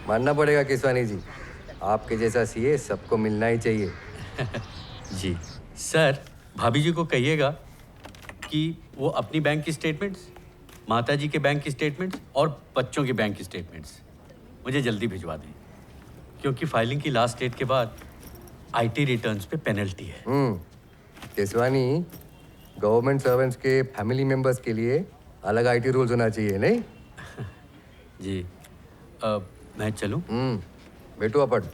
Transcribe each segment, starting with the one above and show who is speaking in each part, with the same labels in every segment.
Speaker 1: मानना पड़ेगा केसवानी जी, आपके जैसा सीए सबको मिलना ही चाहिए।
Speaker 2: जी सर, भाभी जी को कहिएगा कि वो अपनी बैंक की स्टेटमेंट्स, माता जी के बैंक की स्टेटमेंट्स और बच्चों की बैंक की स्टेटमेंट्स मुझे जल्दी भिजवा दें, क्योंकि फाइलिंग की लास्ट डेट के बाद आईटी रिटर्न्स पे पेनल्टी है।
Speaker 1: केसवानी, गवर्नमेंट सर्वेंट्स के फैमिली मेंबर्स के लिए अलग आईटी रूल्स होना चाहिए, नहीं?
Speaker 2: जी मैं चलूं?
Speaker 1: बैठो अपन।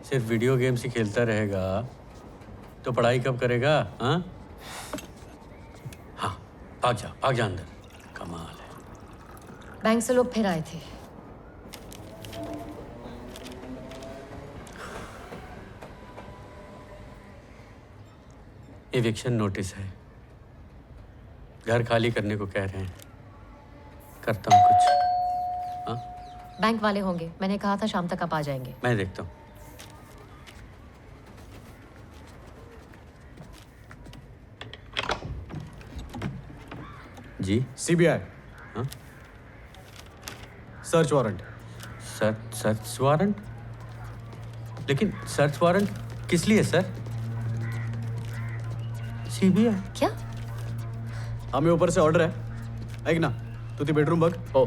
Speaker 2: सिर्फ वीडियो गेम्स ही खेलता रहेगा तो पढ़ाई कब करेगा? हाँ, भाग जा अंदर। कमाल है।
Speaker 3: बैंक से लोग फिर आए थे।
Speaker 2: एविक्शन नोटिस है, घर खाली करने को कह रहे हैं। करता हूँ कुछ। हाँ,
Speaker 3: बैंक वाले होंगे, मैंने कहा था शाम तक आप आ जाएंगे।
Speaker 2: मैं देखता हूँ। जी
Speaker 4: सीबीआई।
Speaker 2: हाँ,
Speaker 4: सर्च वारंट।
Speaker 2: Search warrant? लेकिन सर्च वारंट किस लिए सर? सीबीआई?
Speaker 3: क्या?
Speaker 4: हमें ऊपर से ऑर्डर है, ऐक ना, तू ती बेडरूम बघ.
Speaker 1: हो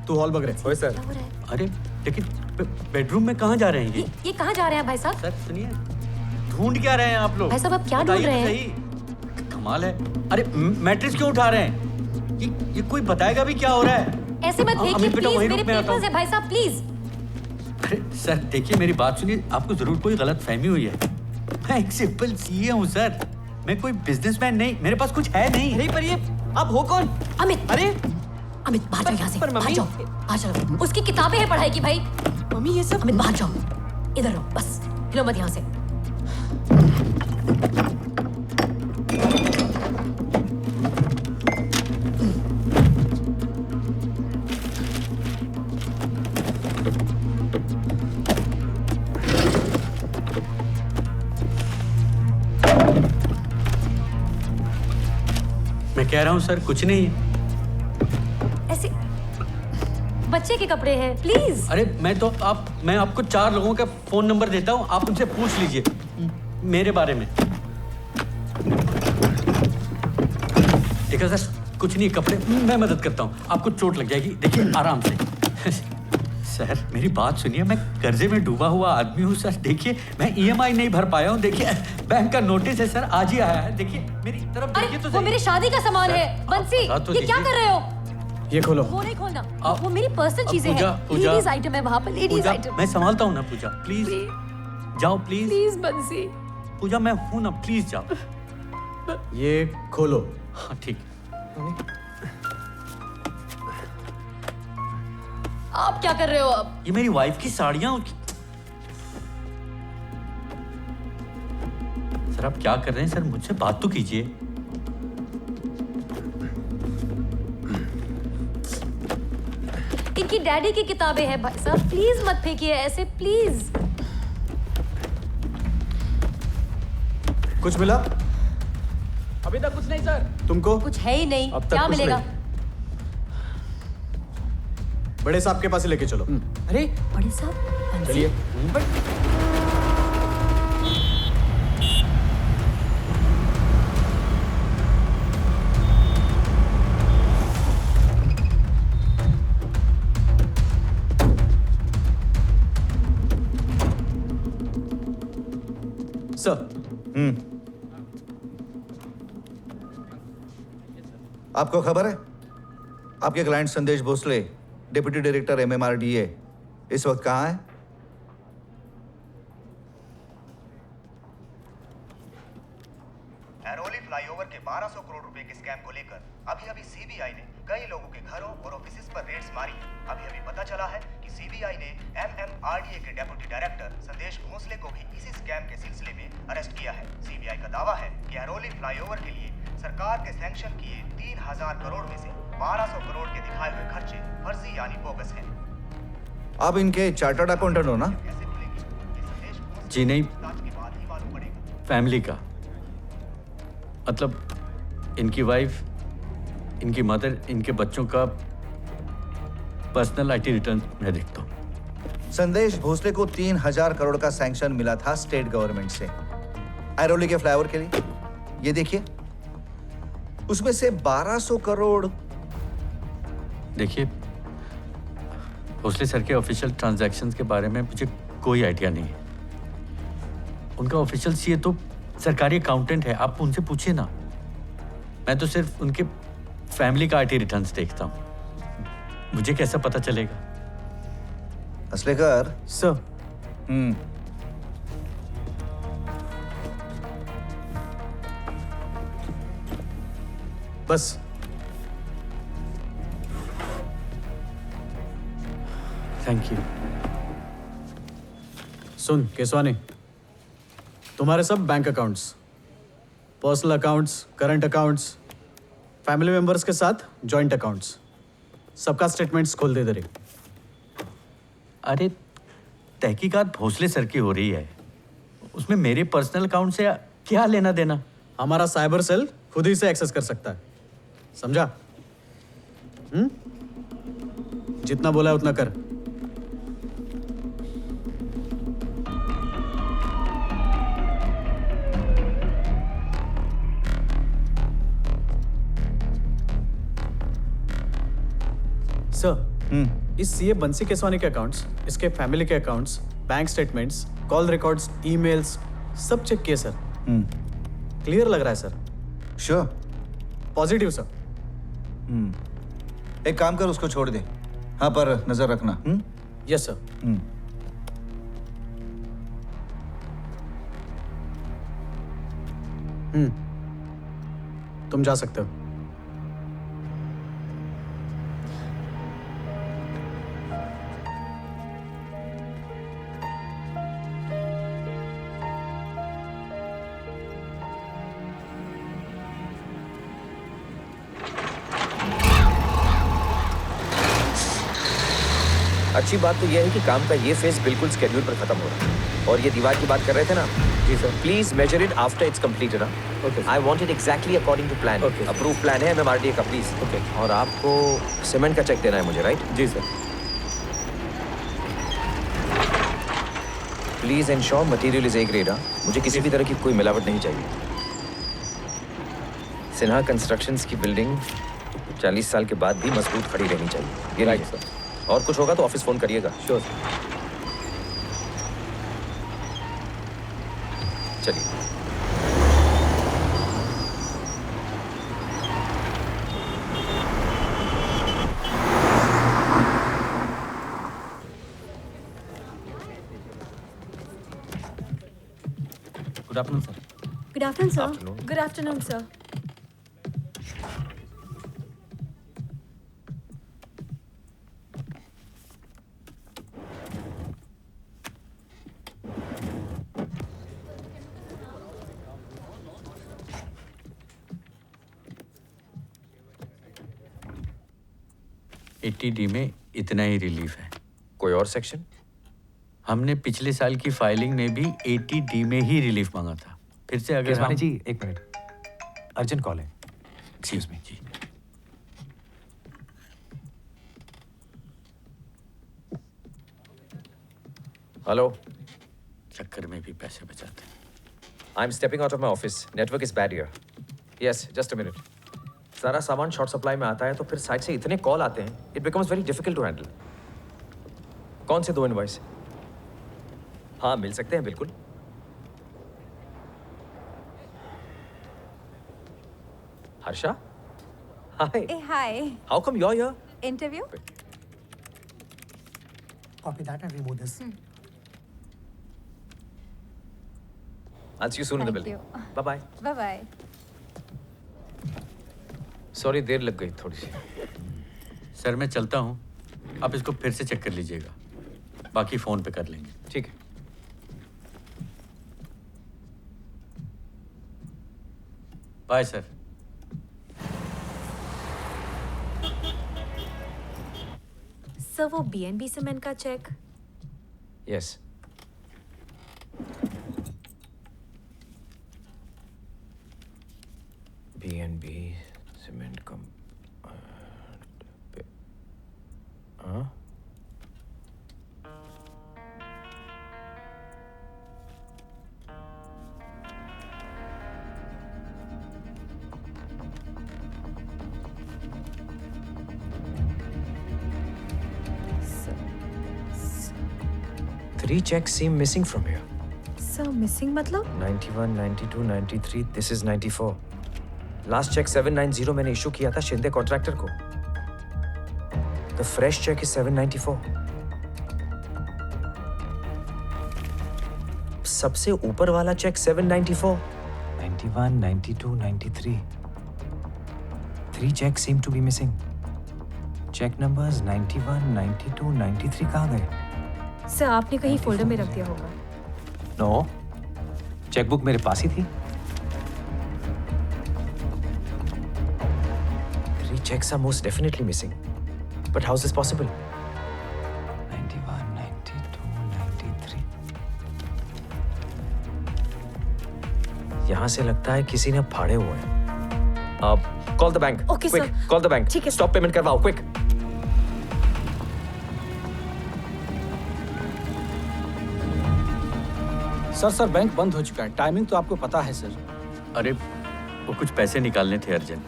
Speaker 4: तू हॉल बघ रे.
Speaker 1: होय सर.
Speaker 3: क्या हो रहा है?
Speaker 2: अरे लेकिन बेडरूम में कहाँ जा रहे हैं
Speaker 3: ये कहाँ जा रहे हैं भाई साहब?
Speaker 2: सर सुनिए, ढूंढ क्या रहे हैं आप लोग?
Speaker 3: भाई साहब, आप क्या
Speaker 2: बताइए
Speaker 3: ढूंढ रहे
Speaker 2: तो
Speaker 3: हैं?
Speaker 2: सही. कमाल है. अरे मैट्रिक्स क्यों उठा रहे हैं? ये कोई बताएगा भी क्या हो रहा है?
Speaker 3: ऐसे मत देखिए
Speaker 2: अमित बेटा,
Speaker 3: प्लीज,
Speaker 2: वहीं
Speaker 3: मेरे
Speaker 2: रुक, मैं आता
Speaker 3: पेपर्स
Speaker 2: हूँ.
Speaker 3: है भाई साहब प्लीज.
Speaker 2: अरे सर देखिए, मेरी बात सुनिए. आपको जरूर कोई गलत फहमी हुई है. मैं एक सिंपल सीए हूँ सर. मैं कोई बिजनेसमैन नहीं, मेरे पास कुछ है नहीं.
Speaker 5: अरे पर ये आप हो कौन?
Speaker 3: अमित,
Speaker 5: अरे
Speaker 3: अमित बाहर जाओ यहाँ से.
Speaker 5: पर
Speaker 3: बाहर
Speaker 5: मम्मी-
Speaker 3: जाओ, बाहर चलो. उसकी किताबें हैं पढ़ाई की भाई.
Speaker 5: मम्मी ये सब
Speaker 3: अमित बाहर जाओ. इधर रहो बस. हिलो मत यहाँ से.
Speaker 2: मैं कह रहा हूँ सर कुछ नहीं है.
Speaker 3: ऐसे बच्चे के कपड़े हैं प्लीज.
Speaker 2: अरे मैं आपको 4 लोगों का फोन नंबर देता हूँ, आप उनसे पूछ लीजिए मेरे बारे में. देखा सर, कुछ नहीं, कपड़े मैं मदद करता हूँ. आपको चोट लग जाएगी, देखिए आराम से. सर मेरी बात सुनिए, मैं कर्जे में डूबा हुआ आदमी हूँ सर. देखिए मैं ईएमआई नहीं भर पाया हूँ. देखिए बैंक का नोटिस है सर, आज ही आया है. देखिए मेरी तरफ
Speaker 3: अरे
Speaker 2: देखिए तो
Speaker 3: वो
Speaker 2: सही.
Speaker 3: मेरी शादी का सामान
Speaker 2: सर,
Speaker 3: है.
Speaker 2: आप
Speaker 3: बंसी
Speaker 2: बता तो
Speaker 3: ये क्या
Speaker 2: दीजिए.
Speaker 3: कर रहे हो?
Speaker 4: ये खोलो.
Speaker 3: वो नहीं खोलना.
Speaker 2: आप-
Speaker 3: वो मेरी पर्सनल
Speaker 2: अब
Speaker 3: चीजें
Speaker 2: पूजा-
Speaker 3: हैं.
Speaker 2: पूजा-
Speaker 3: लेडीज आइटम है वहाँ पर. लेडीज
Speaker 2: पूजा,
Speaker 3: आइटम.
Speaker 2: मैं संभालता हूँ ना पूजा. प्लीज जाओ प्लीज.
Speaker 3: प्लीज बंसी.
Speaker 2: पूजा मैं हूँ ना, प्लीज जाओ.
Speaker 4: ये खोलो.
Speaker 2: हाँ ठीक.
Speaker 3: आप क्या कर रहे हो अब?
Speaker 2: ये मेरी वाइफ की साड़ियाँ. सर आप क्या कर रहे हैं सर? मुझसे बात तो कीजिए.
Speaker 3: इनकी डैडी की किताबें हैं भाई साहब. प्लीज मत फेंकिए ऐसे प्लीज.
Speaker 4: कुछ मिला
Speaker 5: अभी तक कुछ नहीं सर.
Speaker 4: तुमको?
Speaker 3: कुछ है ही नहीं.
Speaker 4: अब तक
Speaker 3: क्या
Speaker 4: कुछ
Speaker 3: मिलेगा?
Speaker 4: नहीं. बड़े साहब के पास ही लेके चलो.
Speaker 5: अरे
Speaker 3: बड़े साहब बंसी.
Speaker 4: चलिए. सर.
Speaker 6: आपको खबर है आपके क्लाइंट संदेश भोसले, डिप्टी डायरेक्टर एमएमआरडीए, इस वक्त कहाँ है?
Speaker 7: एरोली फ्लाईओवर के 1200 करोड़ रुपए के स्कैम को लेकर अभी सीबीआई ने कई लोगों के घरों और ऑफिसेज पर रेड्स मारी. अभी पता चला है कि सीबीआई ने एमएमआरडीए के डेप्यूटी डायरेक्टर संदेश भोसले को भी इसी स्कैम के सिलसिले में अरेस्ट किया है. सीबीआई का दावा है कि एरोली फ्लाईओवर के लिए सरकार के सैंक्शन किए 3000 करोड़ में से 1200 करोड़ के दिखाए हुए खर्चे फर्जी यानी बोगस हैं.
Speaker 6: आप इनके चार्टर्ड अकाउंटेंट हो ना?
Speaker 7: कैसे खुलेगी ये संदेश भोसले
Speaker 2: जी नहीं,
Speaker 7: पूछताछ के बाद ही मालूम पड़ेगा.
Speaker 2: फैमिली का मतलब इनकी वाइफ, इनकी मदर, इनके बच्चों का पर्सनल आईटी रिटर्न मैं देखता हूँ.
Speaker 6: संदेश भोसले को 3000 करोड़ का सैंक्शन मिला था स्टेट गवर्नमेंट से एरोली के फ्लाईओवर के लिए. ये देखिए, उसमें से 1200 करोड़.
Speaker 2: देखिए भोसले सर के ऑफिशियल ट्रांजैक्शंस के बारे में मुझे कोई आइडिया नहीं है. उनका ऑफिशियल सीए तो सरकारी अकाउंटेंट है, आप उनसे पूछिए ना. मैं तो सिर्फ उनके फैमिली का आईटी रिटर्न्स देखता हूँ. मुझे कैसा पता चलेगा?
Speaker 6: असलेकर.
Speaker 4: सर. बस.
Speaker 2: Thank you.
Speaker 4: सुन केसवानी, तुम्हारे सब bank accounts, personal accounts, current accounts, family members के साथ जॉइंट अकाउंट्स, सबका स्टेटमेंट्स खोल दे दे.
Speaker 2: अरे तहकीकात भोसले सर की हो रही है, उसमें मेरे पर्सनल अकाउंट से क्या लेना देना?
Speaker 4: हमारा साइबर सेल खुद ही से एक्सेस कर सकता है, समझा? जितना बोला है उतना कर. सर इस सीए बंसी केसवानी के अकाउंट्स, इसके फैमिली के accounts, bank statements, call records, emails सब चेक किए सर। क्लियर लग रहा है सर।
Speaker 6: श्योर।
Speaker 4: Positive sir.
Speaker 6: एक काम कर, उसको छोड़ दे। हाँ, पर नजर रखना।
Speaker 4: Yes sir. तुम जा सकते हो।
Speaker 8: अच्छी बात तो यह है कि काम का ये फेज बिल्कुल स्केड्यूल पर खत्म हो रहा है। और ये दीवार की बात कर रहे थे ना?
Speaker 4: जी sir.
Speaker 8: Please measure it after it's completed.
Speaker 4: Okay.
Speaker 8: I want it exactly according to plan.
Speaker 4: Okay.
Speaker 8: Approve plan है MMRDA का, प्लीज।
Speaker 4: Okay.
Speaker 8: और आपको सीमेंट का चेक देना है मुझे, राइट?
Speaker 4: जी sir.
Speaker 8: Please ensure material is A grade. मुझे किसी भी तरह की कोई मिलावट नहीं चाहिए। सिन्हा कंस्ट्रक्शंस की बिल्डिंग 40 साल के बाद भी मजबूत खड़ी रहनी चाहिए। ये
Speaker 4: राइट
Speaker 8: लीजिए।
Speaker 4: सर।
Speaker 8: और कुछ होगा तो ऑफिस फोन करिएगा।
Speaker 4: Sure sir.
Speaker 8: चलिए।
Speaker 5: Good afternoon sir.
Speaker 9: Good afternoon, sir.
Speaker 8: Afternoon.
Speaker 9: Good afternoon, sir.
Speaker 2: एट्टी डी में इतना ही रिलीफ है।
Speaker 8: कोई और सेक्शन?
Speaker 2: हमने पिछले साल की फाइलिंग में भी 80 डी में ही रिलीफ मांगा था। फिर से अगर
Speaker 10: केसवानी
Speaker 2: हम...
Speaker 10: जी एक मिनट, अर्जेंट कॉल है।
Speaker 2: एक्सक्यूज मी जी।
Speaker 8: हेलो।
Speaker 2: चक्कर में भी पैसे बचाते हैं।
Speaker 8: I am stepping out of my office. Network is bad here. Yes, just a minute. सारा सामान शॉर्ट सप्लाई में आता है तो फिर साइड से इतने कॉल आते हैं, it becomes very difficult to handle. कौन से 2 इनवॉइस? हाँ, मिल सकते हैं बिल्कुल। Harsha? Hi.
Speaker 9: Hey, hi.
Speaker 8: How come you are here?
Speaker 9: Interview?
Speaker 10: Copy that and remove this.
Speaker 8: I'll see you soon in the
Speaker 9: Thank
Speaker 8: building.
Speaker 9: you.
Speaker 8: Bye bye.
Speaker 9: Bye-bye.
Speaker 8: Sorry, देर लग गई थोड़ी सी।
Speaker 2: सर मैं चलता हूँ, आप इसको फिर से चेक कर लीजिएगा, बाकी फ़ोन पे कर लेंगे।
Speaker 8: ठीक है।
Speaker 2: Bye sir.
Speaker 3: सर वो बीएनबी सीमेंट का चेक।
Speaker 8: यस। BNB सीमेंट कम। हाँ? Three checks seem missing from here.
Speaker 3: Sir missing मतलब?
Speaker 8: 91, 92, 93. This is 94. लास्ट चेक 790 मैंने इशू किया था शिंदे कॉन्ट्रैक्टर को। The fresh cheque is 794। सबसे ऊपर वाला cheque 794।
Speaker 10: 91, 92, 93. 3 checks seem to be missing. Check numbers 91, 92, 93 कहाँ गए?
Speaker 3: सर आपने कहीं फोल्डर में रख दिया होगा।
Speaker 10: नो, चेकबुक मेरे पास ही थी।
Speaker 8: 3 checks are most definitely missing. But how is this possible?
Speaker 10: 91, 92, 93.
Speaker 8: यहाँ से लगता है किसी ने फाड़े हुए हैं। Call the bank.
Speaker 3: Okay,
Speaker 8: Quick,
Speaker 3: sir.
Speaker 8: call the bank.
Speaker 3: ठीक है,
Speaker 8: Stop payment करवाओ, quick.
Speaker 4: सर बैंक बंद हो चुका है। टाइमिंग तो आपको पता है सर।
Speaker 2: अरे वो कुछ पैसे निकालने थे अर्जेंट।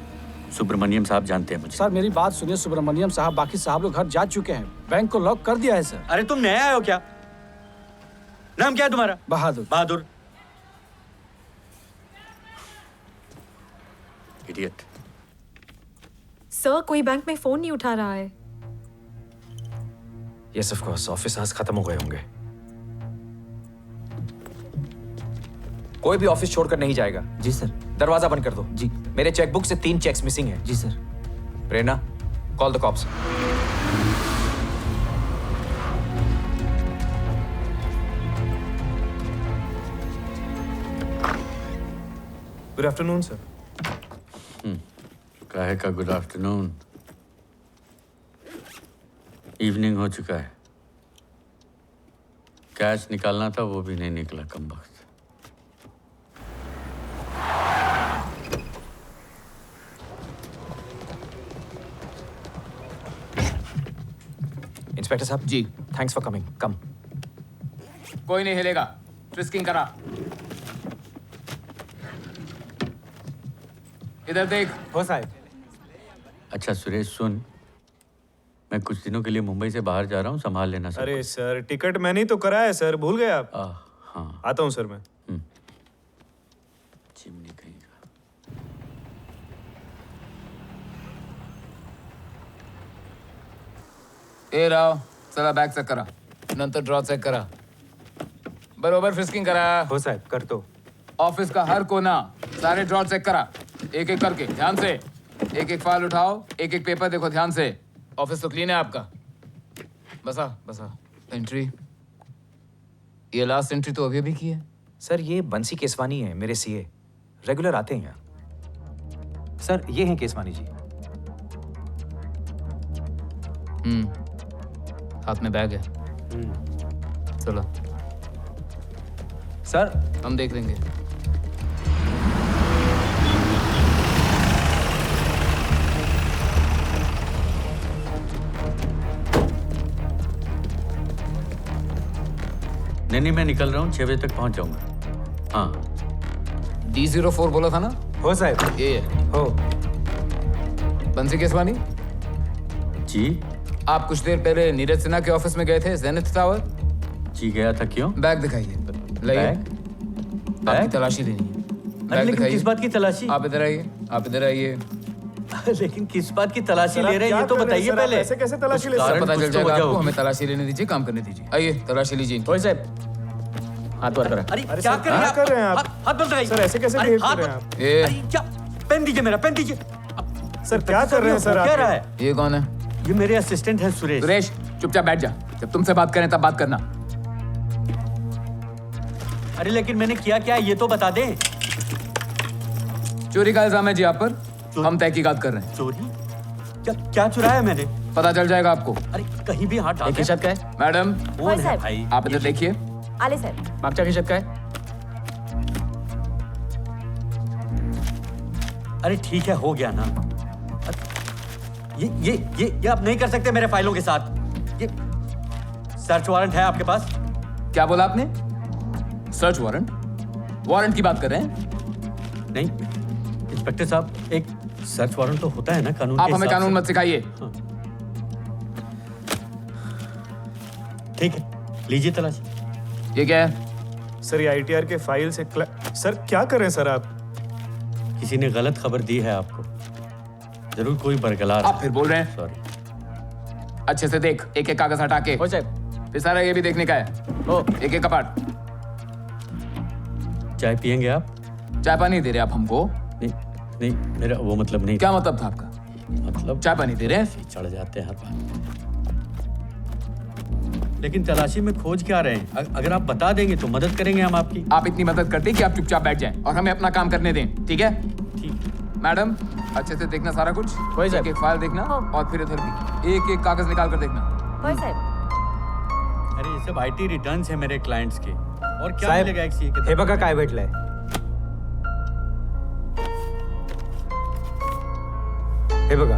Speaker 2: सुब्रमण्यम साहब जानते हैं मुझे।
Speaker 9: सर मेरी बात सुनिए, सुब्रमण्यम साहब बाकी साहब लोग घर जा चुके हैं, बैंक को लॉक कर दिया है सर।
Speaker 2: अरे तुम नए आए हो क्या? नाम क्या है तुम्हारा?
Speaker 9: बहादुर।
Speaker 2: बहादुर। इडियट।
Speaker 11: सर कोई बैंक में फोन नहीं उठा रहा है।
Speaker 8: यस ऑफ कोर्स, ऑफिस आज खत्म हो गए होंगे। कोई भी ऑफिस छोड़कर नहीं जाएगा।
Speaker 5: जी सर।
Speaker 8: दरवाजा बंद कर दो।
Speaker 5: जी।
Speaker 8: मेरे चेकबुक से 3 चेक्स मिसिंग हैं।
Speaker 5: जी sir.
Speaker 8: Prerna, call the cops.
Speaker 12: Good afternoon sir.
Speaker 2: काहे का गुड आफ्टरनून? इवनिंग हो चुका है। कैश निकालना था, वो भी नहीं निकला कमबख्त।
Speaker 8: इंस्पेक्टर साहब जी, थैंक्स फॉर कमिंग। कम।
Speaker 5: कोई नहीं हिलेगा, फ्रिस्किंग करा। इधर देख।
Speaker 12: हो साहब।
Speaker 2: अच्छा सुरेश सुन, मैं कुछ दिनों के लिए मुंबई से बाहर जा रहा हूँ, संभाल लेना सब
Speaker 12: अरे
Speaker 2: कुछ।
Speaker 12: सर, टिकट मैंने ही तो कराया है सर, भूल गए आप?
Speaker 2: हाँ।
Speaker 12: आता हूँ सर मैं।
Speaker 2: चिमनी कहीं का।
Speaker 5: ए राव, चला बॅग चेक करा, नंतर ड्रॉ चेक करा, बरोबर फ्रिस्किंग करा।
Speaker 12: हो साहब, कर दो।
Speaker 5: ऑफिस का हर कोना, सारे ड्रॉ चेक करा, एक एक करके ध्यान से। एक एक फाइल उठाओ, एक एक पेपर देखो ध्यान से। ऑफिस तो क्लीन है आपका। बसा बसा। एंट्री, ये लास्ट एंट्री तो अभी अभी की है।
Speaker 8: सर ये बंसी केसवानी है, मेरे सीए, रेगुलर आते हैं यहाँ।
Speaker 10: सर ये हैं केसवानी जी।
Speaker 5: हाथ में बैग है। चलो
Speaker 10: सर
Speaker 5: हम देख लेंगे।
Speaker 2: नहीं, मैं निकल रहा हूँ, 6 बजे तक पहुँच जाऊँगा। हाँ।
Speaker 5: D04 बोला था ना?
Speaker 12: हो साहब।
Speaker 5: ये है।
Speaker 12: हो।
Speaker 5: बंसी केसवानी
Speaker 2: जी।
Speaker 5: आप कुछ देर पहले नीरज सिन्हा के ऑफिस में गए थे, जेनिथ टावर?
Speaker 2: जी गया था। क्यों?
Speaker 5: बैग दिखाइए। लाइए। आपकी तलाशी लेनी है।
Speaker 2: अरे लेकिन किस बात की तलाशी?
Speaker 5: आप इधर आइए, आप इधर आइए।
Speaker 2: लेकिन किस बात की तलाशी
Speaker 12: सर,
Speaker 2: ले
Speaker 12: आप
Speaker 2: रहे हैं, ये
Speaker 12: क्या
Speaker 2: तो
Speaker 12: कर रहे हैं
Speaker 2: बताइए
Speaker 12: सर? आप
Speaker 2: पहले।
Speaker 12: ऐसे कैसे तलाशी ले
Speaker 2: कुछ
Speaker 12: सकते हैं?
Speaker 5: पता
Speaker 2: कुछ
Speaker 5: चल
Speaker 2: तो
Speaker 5: जाएगा
Speaker 2: वजह
Speaker 5: आपको।
Speaker 2: होगी।
Speaker 5: हमें तलाशी लेने दीजिए, काम करने दीजिए। आइए तलाशी लीजिए इनकी।
Speaker 9: ओए साहब, हाथ बार करा।
Speaker 2: अरे
Speaker 12: अरे
Speaker 2: क्या
Speaker 12: सर,
Speaker 2: कर रहे हैं
Speaker 12: क्या कर रहे हैं आप?
Speaker 2: हाथ बंद लगाइए।
Speaker 12: सर, ऐसे कैसे
Speaker 2: अरे,
Speaker 12: behave
Speaker 2: हाथ
Speaker 12: कर रहे हैं
Speaker 2: बंद-
Speaker 12: आप?
Speaker 5: ये
Speaker 2: अरे क्या, पेन दीजिए, मेरा पेन दीजिए।
Speaker 12: सर क्या कर रहे हैं सर?
Speaker 2: क्या
Speaker 12: आप
Speaker 2: रहा है?
Speaker 5: ये कौन है?
Speaker 2: ये मेरे असिस्टेंट है सुरेश।
Speaker 5: सुरेश चुपचाप बैठ जा, जब तुमसे बात करें तब बात करना।
Speaker 2: अरे लेकिन मैंने किया क्या है, ये तो बता दे।
Speaker 5: चोरी का इल्जाम है जी आप पर, हम तहकीकात कर रहे हैं।
Speaker 2: चोरी? क्या चुराया है मैंने?
Speaker 5: पता चल जाएगा आपको।
Speaker 2: अरे कहीं भी हाथ डाल
Speaker 9: एक
Speaker 2: दे।
Speaker 9: हिसाब का है।
Speaker 5: मैडम
Speaker 2: कौन है भाई?
Speaker 5: आप इधर देखिए।
Speaker 3: आले साहेब,
Speaker 9: मागच्या खिशात काय?
Speaker 2: अरे ठीक है, हो गया ना। ये आप नहीं कर सकते मेरे फाइलों के साथ। ये सर्च वारंट है आपके पास?
Speaker 5: क्या बोला आपने? Search warrant? वारंट की बात कर रहे हैं?
Speaker 2: नहीं इंस्पेक्टर साहब, एक सर्च वारंट तो होता है ना कानून
Speaker 5: आप
Speaker 2: के
Speaker 5: हमें
Speaker 2: हिसाब
Speaker 5: कानून
Speaker 2: से।
Speaker 5: मत सिखाइए।
Speaker 2: ठीक है, लीजिए तलाशी।
Speaker 5: ये क्या है?
Speaker 12: सर, ये ITR के फाइल से सर क्या कर रहे हैं सर आप?
Speaker 2: किसी ने गलत खबर दी है आपको, जरूर कोई बरगलार।
Speaker 5: आप फिर बोल रहे हैं?
Speaker 2: सॉरी।
Speaker 5: अच्छे से देख, एक एक कागज हटा के।
Speaker 9: ओए साहब,
Speaker 5: फिर सारा ये भी देखने का है। ओ, एक एक कपाट।
Speaker 2: चाय पियेंगे आप?
Speaker 5: चाय पानी दे रहे आप हमको?
Speaker 2: नहीं, मेरा वो मतलब नहीं।
Speaker 5: क्या मतलब था आपका?
Speaker 2: मतलब
Speaker 5: चाय पानी दे रहे हैं?
Speaker 2: चढ़ जाते हैं हर बार। लेकिन तलाशी में खोज क्या रहे हैं? अगर आप बता देंगे तो मदद करेंगे हम आपकी।
Speaker 5: आप इतनी मदद करते कि आप चुपचाप बैठ जाएं और हमें अपना काम करने दें, ठीक है?
Speaker 2: ठीक।
Speaker 5: मैडम अच्छे से देखना सारा कुछ।
Speaker 9: वही
Speaker 5: एक
Speaker 9: साहब।
Speaker 5: एक फाइल देखना और फिर इधर भी एक एक कागज निकाल कर देखना।
Speaker 3: होय साहेब,
Speaker 2: अरे ये सब IT रिटर्न्स है मेरे क्लाइंट्स के, और क्या
Speaker 12: साहेब,
Speaker 2: मिलेगा एक सीए के?
Speaker 12: हे बघा काय भेटलंय। हे बघा।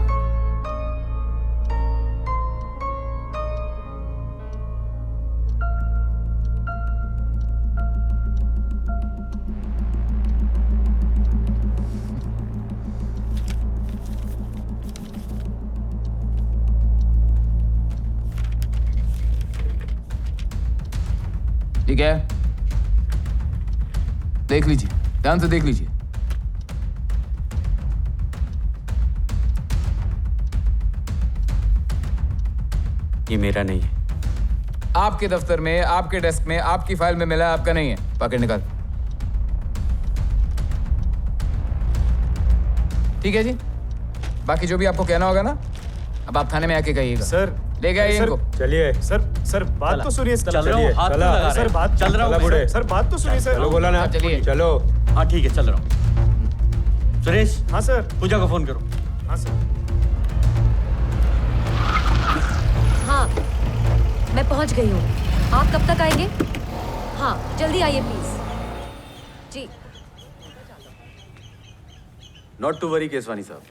Speaker 5: ठीक है, देख लीजिए, ध्यान से देख लीजिए।
Speaker 2: ये मेरा नहीं है।
Speaker 5: आपके दफ्तर में, आपके डेस्क में, आपकी फाइल में मिला है, आपका नहीं है। पकड़ निकाल। ठीक है जी, बाकी जो भी आपको कहना होगा ना, अब आप थाने में आके कहिएगा।
Speaker 12: सर
Speaker 5: ले गए इनको।
Speaker 12: चलिए सर बात तो सुनिए।
Speaker 2: चल रहा हूँ, हाथ तो लगा रहे हैं।
Speaker 12: सर बात
Speaker 2: चल रहा हूँ
Speaker 12: बुढ़े
Speaker 2: मैं।
Speaker 12: सर बात तो सुनिए सर।
Speaker 5: चलो बोला ना, चलिए
Speaker 12: चलो।
Speaker 2: हाँ ठीक है, चल रहा हूँ। सुरेश,
Speaker 12: हाँ सर।
Speaker 2: पूजा को फोन करो।
Speaker 12: हाँ सर।
Speaker 3: हाँ, मैं पहुंच गई हूँ। आप कब तक आएंगे? हाँ, जल्दी आइए प्लीज। जी।
Speaker 13: नॉट टू वरी केसवानी साहब,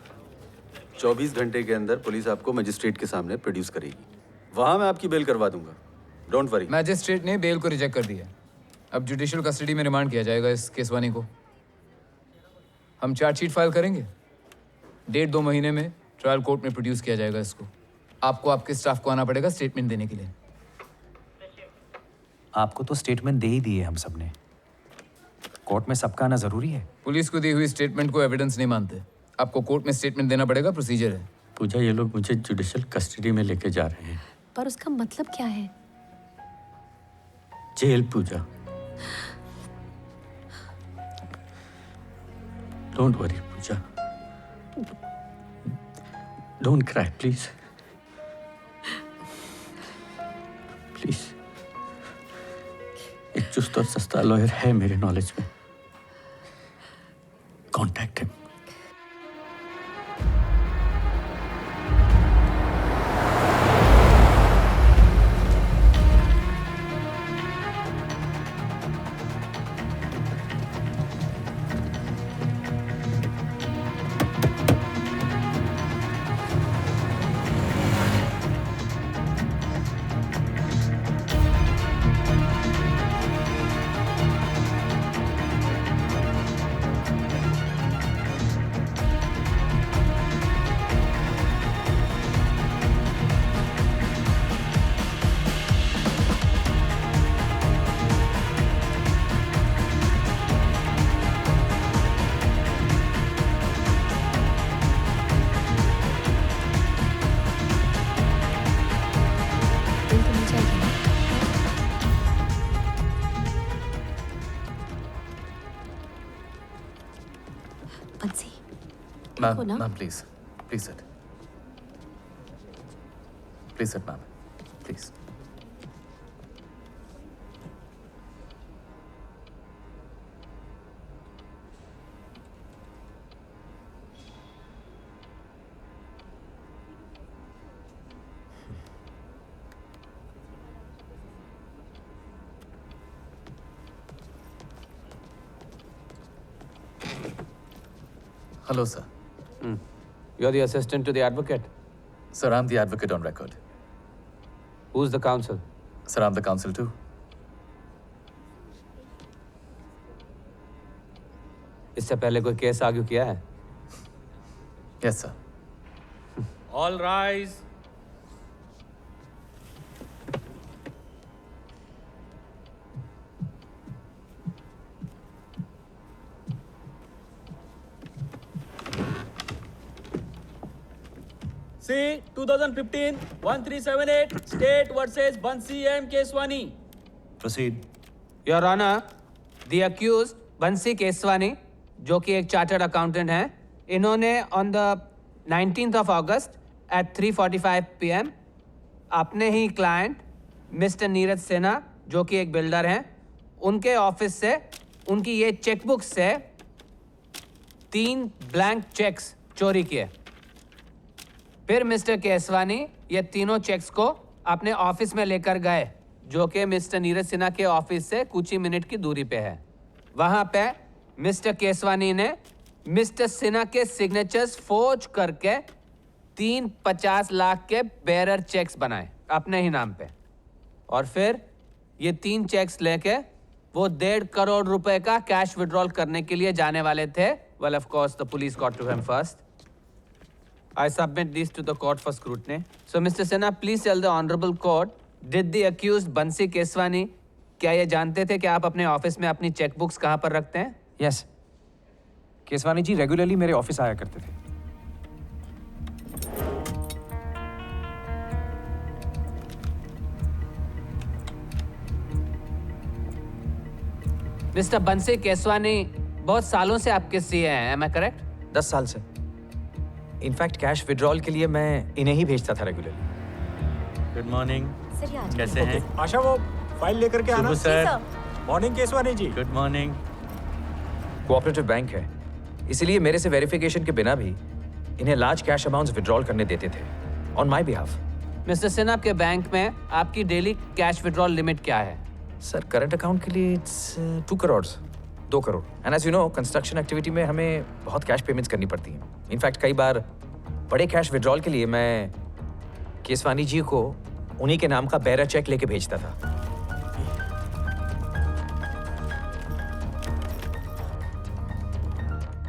Speaker 13: 24 घंटे के अंदर पुलिस आपको मजिस्ट्रेट के सामने प्रोड्यूस करेगी। वहां मैं आपकी बेल करवा दूंगा, डोंट वरी।
Speaker 5: मैजिस्ट्रेट ने बेल को रिजेक्ट कर दिया। अब जुडिशियल कस्टडी में रिमांड किया जाएगा इस केसवानी को। हम चार्जशीट फाइल करेंगे, 1.5-2 महीने में ट्रायल कोर्ट में प्रोड्यूस किया जाएगा इसको। आपको आपके स्टाफ को आना पड़ेगा स्टेटमेंट देने के लिए।
Speaker 10: आपको तो स्टेटमेंट दे ही दी है हम सब ने। कोर्ट में सबका आना जरूरी है।
Speaker 5: पुलिस को दी हुई स्टेटमेंट को एविडेंस नहीं मानते। आपको कोर्ट में स्टेटमेंट देना पड़ेगा, प्रोसीजर है।
Speaker 2: पूजा, ये लोग मुझे जुडिशियल कस्टडी में लेके जा रहे हैं।
Speaker 3: पर उसका मतलब क्या है?
Speaker 2: Jail Pooja. Don't worry Pooja, don't cry please, please. एक चुस्त और सस्ता लॉयर है मेरे नॉलेज में, contact him.
Speaker 5: Ma'am please sit, ma'am please. Hello, sir.
Speaker 14: You're the assistant to the advocate?
Speaker 5: Sir, I'm the advocate on record.
Speaker 14: Who's the counsel?
Speaker 5: Sir, I'm the counsel too.
Speaker 14: इससे पहले कोई case argue किया है?
Speaker 5: Yes, sir.
Speaker 14: All rise.
Speaker 9: C 2015-1378 State versus Bansi M. Keswani.
Speaker 10: Proceed.
Speaker 14: Your Honor, the accused बंसी केसवानी, जो कि एक chartered accountant हैं, इन्होंने on the 19th of August at 3:45 PM अपने ही क्लाइंट मिस्टर नीरज सिन्हा, जो कि एक बिल्डर हैं, उनके ऑफिस से उनकी ये चेकबुक से 3 ब्लैंक चेक्स चोरी किए। फिर मिस्टर केसवानी ये तीनों चेक्स को अपने ऑफिस में लेकर गए, जो कि मिस्टर नीरज सिन्हा के ऑफिस से कुछ ही मिनट की दूरी पे है। वहां पे मिस्टर केसवानी ने मिस्टर सिन्हा के सिग्नेचर्स फोर्ज करके 50 लाख के बेरर चेक्स बनाए अपने ही नाम पे, और फिर ये 3 चेक्स लेके वो 1.5 करोड़ रुपए का कैश विड्रॉल करने के लिए जाने वाले थे। Well, of course the police got to him first. I submit these to the court for scrutiny. So, Mr. Sinha, please tell the honorable court, did the accused Bansi Keswani क्या ये जानते थे कि आप अपने ऑफिस में अपनी check books कहाँ पर रखते हैं?
Speaker 10: यस, केसवानी जी रेगुलरली मेरे ऑफिस आया करते थे।
Speaker 14: मिस्टर बंसी केसवानी बहुत सालों से आपके सीए हैं, एम आई करेक्ट?
Speaker 8: 10 साल से। इनफैक्ट कैश विड्रॉल के लिए मैं इन्हें ही भेजता था रेगुलरली।
Speaker 2: Good morning.
Speaker 3: सर, ये आज
Speaker 2: कैसे हैं?
Speaker 12: आशा वो फाइल लेकर के आना।
Speaker 2: शुभ sir.
Speaker 12: Morning Keswani ji.
Speaker 2: Good morning.
Speaker 8: Cooperative bank है, इसीलिए मेरे से वेरिफिकेशन के बिना भी इन्हें लार्ज कैश अमाउंट्स विड्रॉल करने देते थे on my behalf.
Speaker 14: Mister Sinha, आपके बैंक में आपकी डेली कैश विड्रॉल लिमिट क्या है?
Speaker 8: सर करंट अकाउंट के लिए it's 2 crore, 2 crore. And as you know construction activity में हमें बहुत कैश पेमेंट्स करनी पड़ती हैं। इनफैक्ट कई बार बड़े कैश विड्रॉल के लिए मैं केसवानी जी को उन्हीं के नाम का बेरर चेक लेके भेजता था।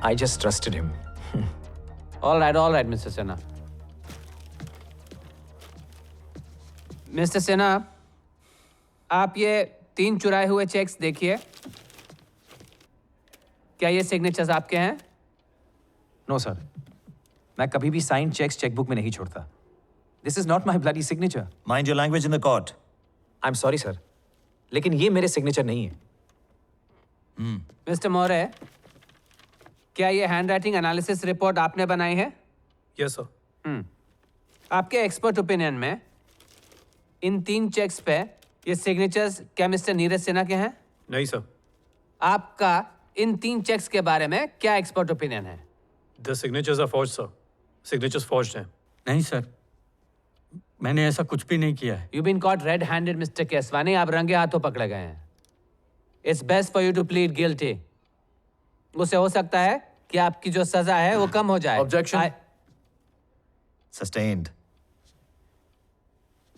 Speaker 8: I just trusted him.
Speaker 14: all right, Mr. Sinha. Mister Sinha, आप ये 3 चुराए हुए चेक्स देखिए। क्या ये सिग्नेचर्स आपके हैं?
Speaker 10: नो सर, मैं कभी भी साइन चेक्स चेकबुक में नहीं छोड़ता। This is not my bloody signature.
Speaker 15: Mind your language in the court.
Speaker 8: I am sorry sir, लेकिन ये मेरे सिग्नेचर नहीं है।
Speaker 14: मिस्टर मौर्य, क्या ये हैंडराइटिंग एनालिसिस रिपोर्ट आपने बनाई है?
Speaker 12: Yes sir.
Speaker 14: आपके एक्सपर्ट ओपिनियन में इन 3 चेक्स पे ये सिग्नेचर्स क्या मिस्टर नीरज सिन्हा के हैं?
Speaker 12: नहीं सर।
Speaker 14: आपका इन 3 चेक्स के बारे में क्या एक्सपर्ट ओपिनियन है?
Speaker 12: The signatures are forged sir. Signatures forged हैं।
Speaker 2: नहीं सर, मैंने ऐसा कुछ भी नहीं किया है।
Speaker 14: You been caught red handed mister Keswani, आप रंगे हाथों पकड़े गए हैं। It's best for you to plead guilty. उससे हो सकता है कि आपकी जो सजा है वो कम हो जाए।
Speaker 5: Objection
Speaker 15: sustained.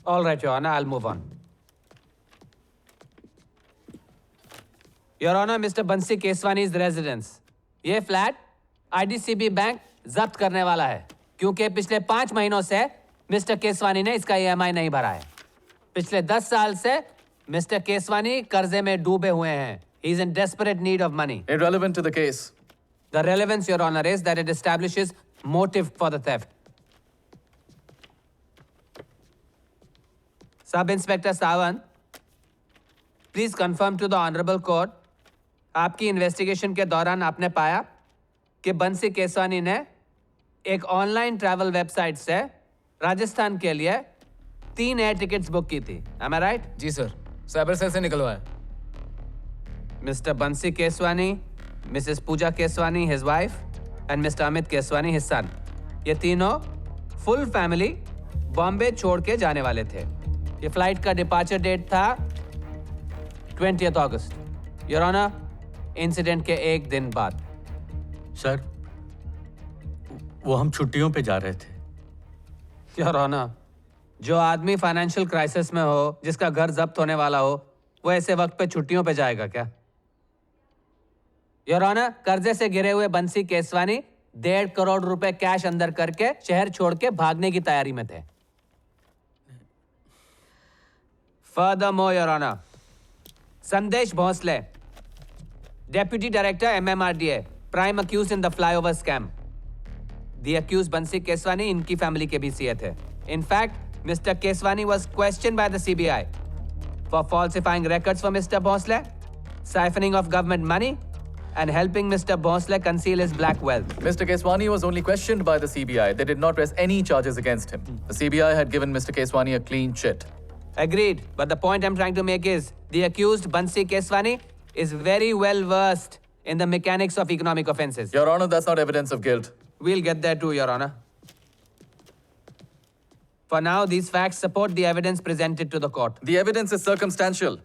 Speaker 14: All right, Your Honor, I'll move on. Your Honor, Mr. Bansi Keswani's residence. ये फ्लैट IDCB बैंक जब्त करने वाला है क्योंकि पिछले 5 महीनों से मिस्टर केसवानी ने इसका EMI नहीं भरा है। पिछले 10 साल से मिस्टर केसवानी कर्जे में डूबे हुए हैं। He is in desperate need of money.
Speaker 5: Irrelevant to the case.
Speaker 14: The relevance, Your Honor, is that it establishes motive for the theft. Sub Inspector Sawant, please confirm to the honourable court, आपकी investigation के दौरान आपने पाया कि बंसी केसवानी ने एक online travel website से राजस्थान के लिए 3 एयर टिकट्स बुक की थी। Am I right?
Speaker 5: जी सर, साइबर सेल से निकलवाया।
Speaker 14: Mister Bansi Keswani, mrs Pooja Keswani his wife and mister Amit Keswani his son, ये तीनों फुल फैमिली बॉम्बे छोड़ के जाने वाले थे। ये फ्लाइट का डिपार्चर डेट था 20th August. Your honour, incident के 1 दिन बाद।
Speaker 2: सर, वो हम छुट्टियों पे जा रहे थे।
Speaker 14: योर ऑनर, जो आदमी फाइनेंशियल क्राइसिस में हो, जिसका घर जब्त होने वाला हो, वो ऐसे वक्त पे छुट्टियों पे जाएगा क्या? योर ऑनर, कर्जे से घिरे हुए बंसी केसवानी 1.5 करोड़ रुपए कैश अंदर करके शहर छोड़ के भागने की तैयारी में थे। Furthermore, Your Honor, Sandesh Bhosle, Deputy Director MMRDA, prime accused in the flyover scam. The accused Bansi Keswani इनकी फैमिली के भी सीए थे। In fact, Mr. Keswani was questioned by the CBI for falsifying records for Mr. Bhosle, siphoning of government money, and helping Mr. Bhosle conceal his black wealth.
Speaker 5: Mr. Keswani was only questioned by the CBI. They did not press any charges against him. The CBI had given Mr. Keswani a clean chit.
Speaker 14: Agreed, but the point I'm trying to make is the accused Bansi Keswani is very well versed in the mechanics of economic offenses.
Speaker 5: Your Honor, that's not evidence of guilt.
Speaker 14: We'll get there too, Your Honor. For now, these facts support the evidence presented to the court.
Speaker 5: The evidence is circumstantial.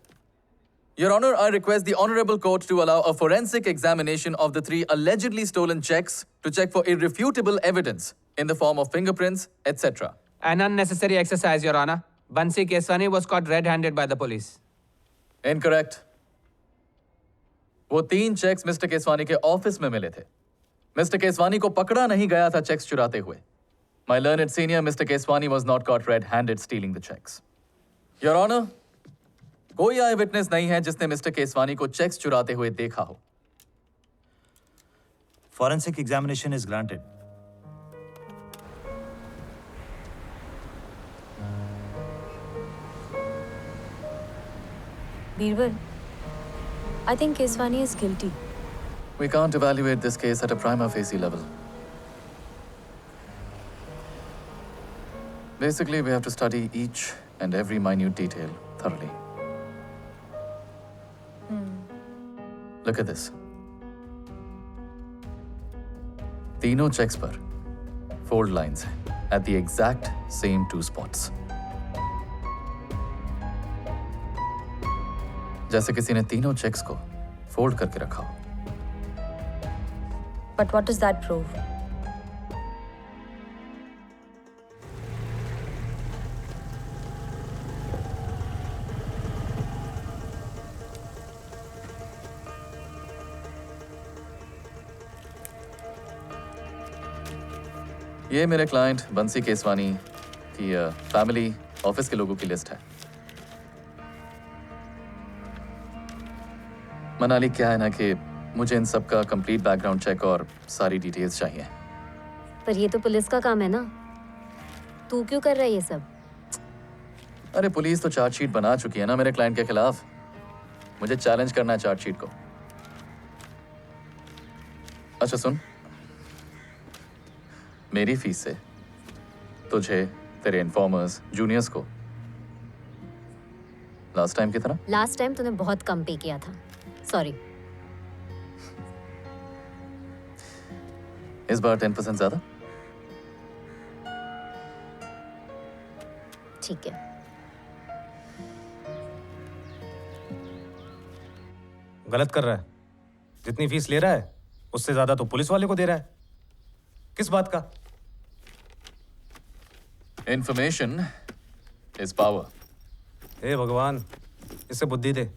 Speaker 5: Your Honor, I request the Honorable Court to allow a forensic examination of the 3 allegedly stolen checks to check for irrefutable evidence in the form of fingerprints, etc.
Speaker 14: An unnecessary exercise, Your Honor. Bansi Keswani was caught red-handed by the police.
Speaker 5: Incorrect. वो 3 checks mister Keswani के office में मिले थे। Mister Keswani को पकड़ा नहीं गया था चेक्स चुराते हुए। My learned senior, Mr. Keswani, was not caught red-handed stealing the checks. Your Honor,
Speaker 15: कोई आई विटनेस नहीं है जिसने मिस्टर केसवानी को चेक्स चुराते हुए देखा हो।
Speaker 10: Forensic examination is granted.
Speaker 3: Birbal, I think Keswani is guilty.
Speaker 15: We can't evaluate this case at a prima facie level. Basically, we have to study each and every minute detail thoroughly. Look at this. तीनों checks पर fold lines हैं at the exact same 2 spots. जैसे किसी ने तीनों checks को fold करके रखा हो।
Speaker 3: But what does that prove?
Speaker 15: ये मेरे क्लाइंट बंसी केसवानी की फैमिली ऑफिस के लोगों की लिस्ट है। मनाली, क्या है ना कि मुझे इन सब का कंप्लीट बैकग्राउंड चेक और सारी डिटेल्स चाहिए।
Speaker 3: पर ये तो पुलिस का काम है ना, तू क्यों कर रहा है ये सब?
Speaker 15: अरे पुलिस तो चार्जशीट बना चुकी है ना मेरे क्लाइंट के खिलाफ। मुझे चैलेंज करना है चार्जशीट को। अच्छा सुन, मेरी फीस से तुझे, तेरे इन्फॉर्मर्स, जूनियर्स को लास्ट टाइम की तरह।
Speaker 3: लास्ट टाइम तूने बहुत कम पे किया था, सॉरी।
Speaker 15: इस बार 10% ज्यादा।
Speaker 3: ठीक है।
Speaker 10: गलत कर रहा है। जितनी फीस ले रहा है उससे ज्यादा तो पुलिस वाले को दे रहा है। किस बात का?
Speaker 15: Information is power.
Speaker 10: हे भगवान, इससे बुद्धि दे।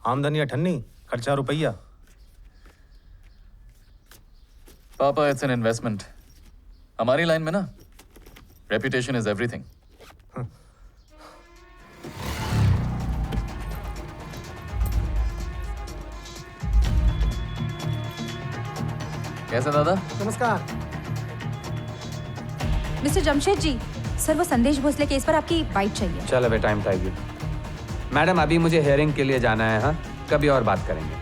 Speaker 10: आमदनी अठन्नी, खर्चा रुपया।
Speaker 15: पापा, इट्स एन इन्वेस्टमेंट। हमारी लाइन में ना रेपुटेशन इज एवरीथिंग। कैसा दादा?
Speaker 9: नमस्कार।
Speaker 11: मिस्टर जमशेद जी, सर वो संदेश भोसले केस पर आपकी बाइट चाहिए।
Speaker 14: चल अबे टाइम टाइम। मैडम अभी मुझे हेयरिंग के लिए जाना है। हाँ, कभी और बात करेंगे।